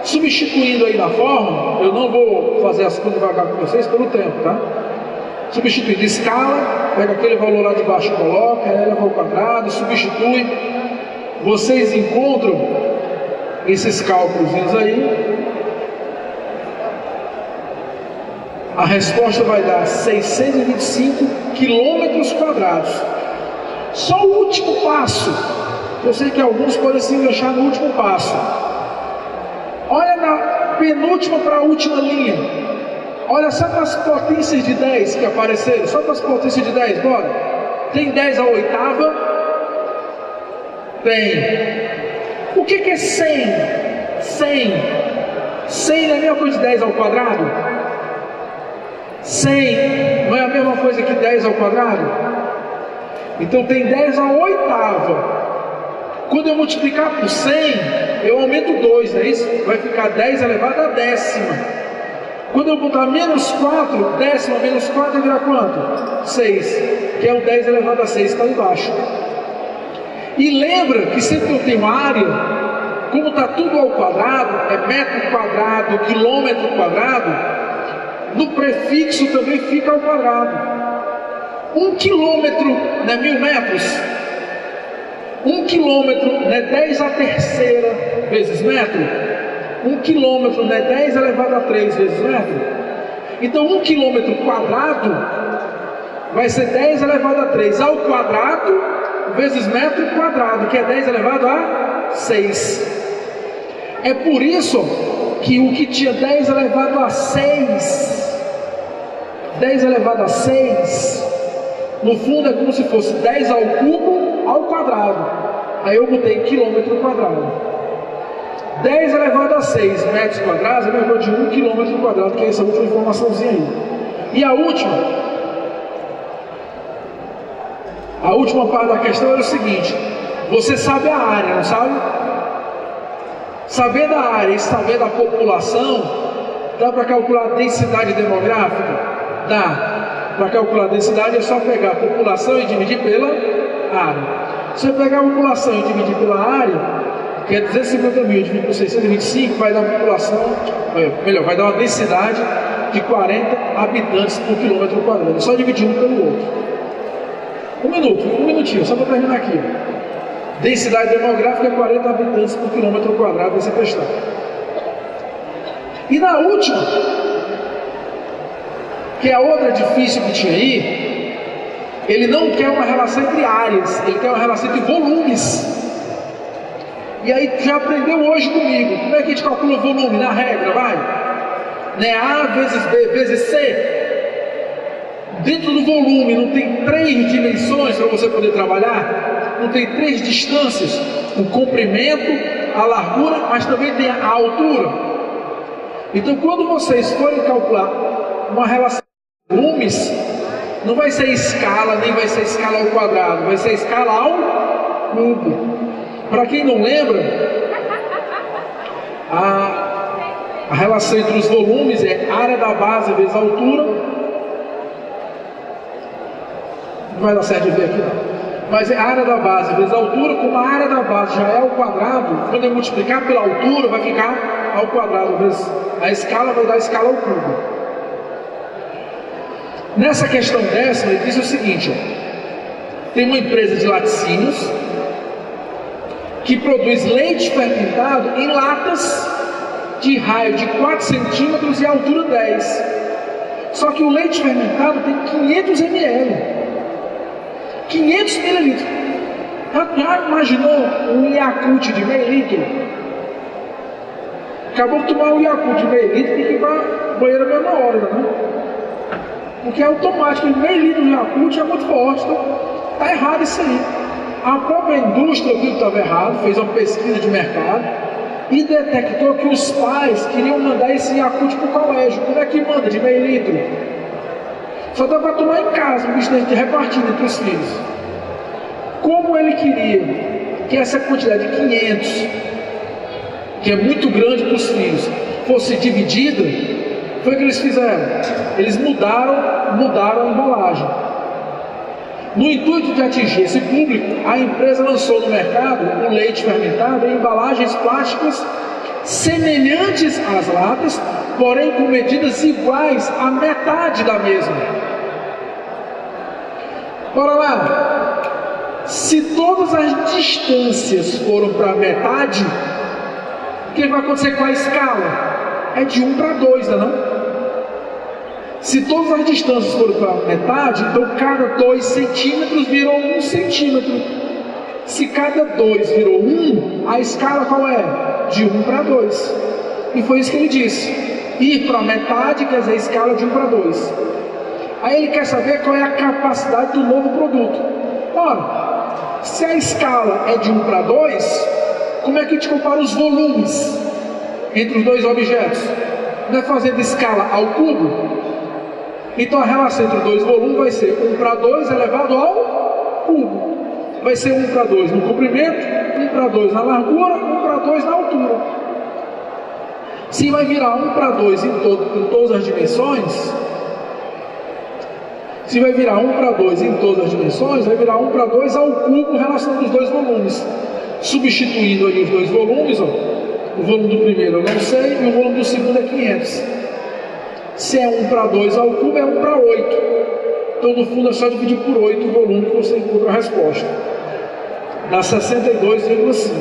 Substituindo aí na fórmula, eu não vou fazer as coisas devagar com vocês pelo tempo, tá? Substituindo escala, pega aquele valor lá de baixo e coloca, eleva ao quadrado, substitui. Vocês encontram esses cálculos aí. A resposta vai dar 625 quilômetros quadrados. Só o último passo. Eu sei que alguns podem se enganchar no último passo. Olha na penúltima para a última linha. Olha só para as potências de 10 que apareceram. Só para as potências de 10, bora. Tem 10 à oitava? Tem. O que é 100? 100 não é a mesma coisa de 10 ao quadrado? 100 não é a mesma coisa que 10 ao quadrado? Então tem 10 à oitava. Quando eu multiplicar por 100, eu aumento 2, não é isso? Vai ficar 10 elevado à décima. Quando eu botar menos 4, décima menos 4 vai virar quanto? 6, que é o 10 elevado a 6, está embaixo. E lembra que sempre que eu tenho área, como está tudo ao quadrado, é metro quadrado, quilômetro quadrado, no prefixo também fica ao quadrado. 1 quilômetro não é 1000 metros? 1 quilômetro não é 10 à terceira vezes metro? 1 quilômetro não é 10 elevado a 3 vezes metro? Então 1 quilômetro quadrado vai ser 10 elevado a 3 ao quadrado vezes metro quadrado, que é 10 elevado a 6. É por isso que o que tinha 10 elevado a 6, 10 elevado a 6, no fundo é como se fosse 10 ao cubo ao quadrado. Aí eu botei quilômetro quadrado. 10 elevado a 6 metros quadrados é a mesma coisa de 1 quilômetro quadrado, que é essa última informaçãozinha aí. E a última parte da questão era o seguinte: você sabe a área, não sabe? Sabendo a área e sabendo a população, dá para calcular a densidade demográfica? Dá. Para calcular a densidade é só pegar a população e dividir pela área. Se eu pegar a população e dividir pela área, que é 250 mil dividido por 625, vai dar uma população, vai dar uma densidade de 40 habitantes por quilômetro quadrado. É só dividir um pelo outro. Um minutinho, só para terminar aqui. Densidade demográfica é 40 habitantes por quilômetro quadrado dessa questão. E na última, que é a outra difícil que tinha aí, ele não quer uma relação entre áreas, ele quer uma relação entre volumes. E aí já aprendeu hoje comigo, como é que a gente calcula o volume na regra, vai? Né? A vezes B vezes C. Dentro do volume não tem 3 dimensões para você poder trabalhar? Não tem 3 distâncias? O comprimento, a largura, mas também tem a altura. Então quando vocês forem calcular uma relação de volumes, não vai ser escala, nem vai ser escala ao quadrado, vai ser escala ao cubo. Para quem não lembra, a relação entre os volumes é área da base vezes a altura. Não vai dar certo de ver aqui não. Mas é a área da base vezes a altura. Como a área da base já é ao quadrado, quando eu multiplicar pela altura vai ficar ao quadrado vezes a escala, vai dar a escala ao cubo. Nessa questão décima ele diz o seguinte, ó, tem uma empresa de laticínios que produz leite fermentado em latas de raio de 4 centímetros e altura 10. Só que o leite fermentado tem 500 ml. 500 mililitros. Já imaginou um Yakult de meio litro? Acabou de tomar um Yakult de meio litro, tem que ir para o banheiro a mesma hora, né? Porque é automático, meio litro de Yakult é muito forte, então está errado isso aí. A própria indústria viu que estava errado, fez uma pesquisa de mercado e detectou que os pais queriam mandar esse Yakult para o colégio. Como é que manda de meio litro? Só dá para tomar em casa, o bicho tem que repartir entre os filhos. Como ele queria que essa quantidade de que é muito grande para os fios, fosse dividida, foi o que eles fizeram. Eles mudaram a embalagem. No intuito de atingir esse público, a empresa lançou no mercado o leite fermentado em embalagens plásticas semelhantes às latas, porém com medidas iguais à metade da mesma. Bora lá! Se todas as distâncias foram para metade, o que vai acontecer com a escala? É de 1 para 2, não é? Se todas as distâncias foram para metade, então cada 2 centímetros virou 1 centímetro. Se cada 2 virou 1, a escala qual é? De 1 para 2. E foi isso que ele disse. Ir para metade quer dizer a escala de 1 para 2. Aí ele quer saber qual é a capacidade do novo produto. Ora, se a escala é de 1 para 2, como é que a gente compara os volumes entre os dois objetos? Não é fazendo escala ao cubo? Então a relação entre os dois volumes vai ser 1 para 2 elevado ao cubo. Vai ser 1 para 2 no comprimento, 1 para 2 na largura, 1 para 2 na altura. Se vai virar 1 para 2 em todas as dimensões, se vai virar 1 para 2 em todas as dimensões, vai virar 1 para 2 ao cubo relação dos dois volumes. Substituindo aí os dois volumes, ó, o volume do primeiro eu não sei e o volume do segundo é 500. Se é 1 para 2 ao cubo, é 1 para 8. Então, no fundo, é só dividir por 8 o volume que você encontra a resposta. Dá 62,5.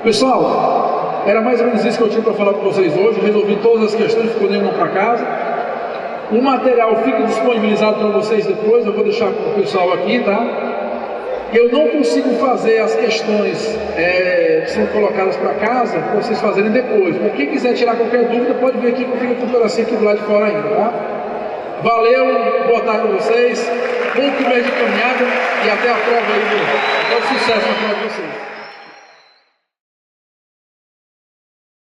Pessoal, era mais ou menos isso que eu tinha para falar para vocês hoje. Resolvi todas as questões, ficou nenhuma para casa. O material fica disponibilizado para vocês depois. Eu vou deixar para o pessoal aqui, tá? Eu não consigo fazer as questões que são colocadas para casa, para vocês fazerem depois. Mas quem quiser tirar qualquer dúvida, pode vir aqui que eu fico com o pedacinho aqui do lado de fora ainda, tá? Valeu, boa tarde para vocês, bom começo de caminhada e até a prova aí, até o sucesso na prova de vocês.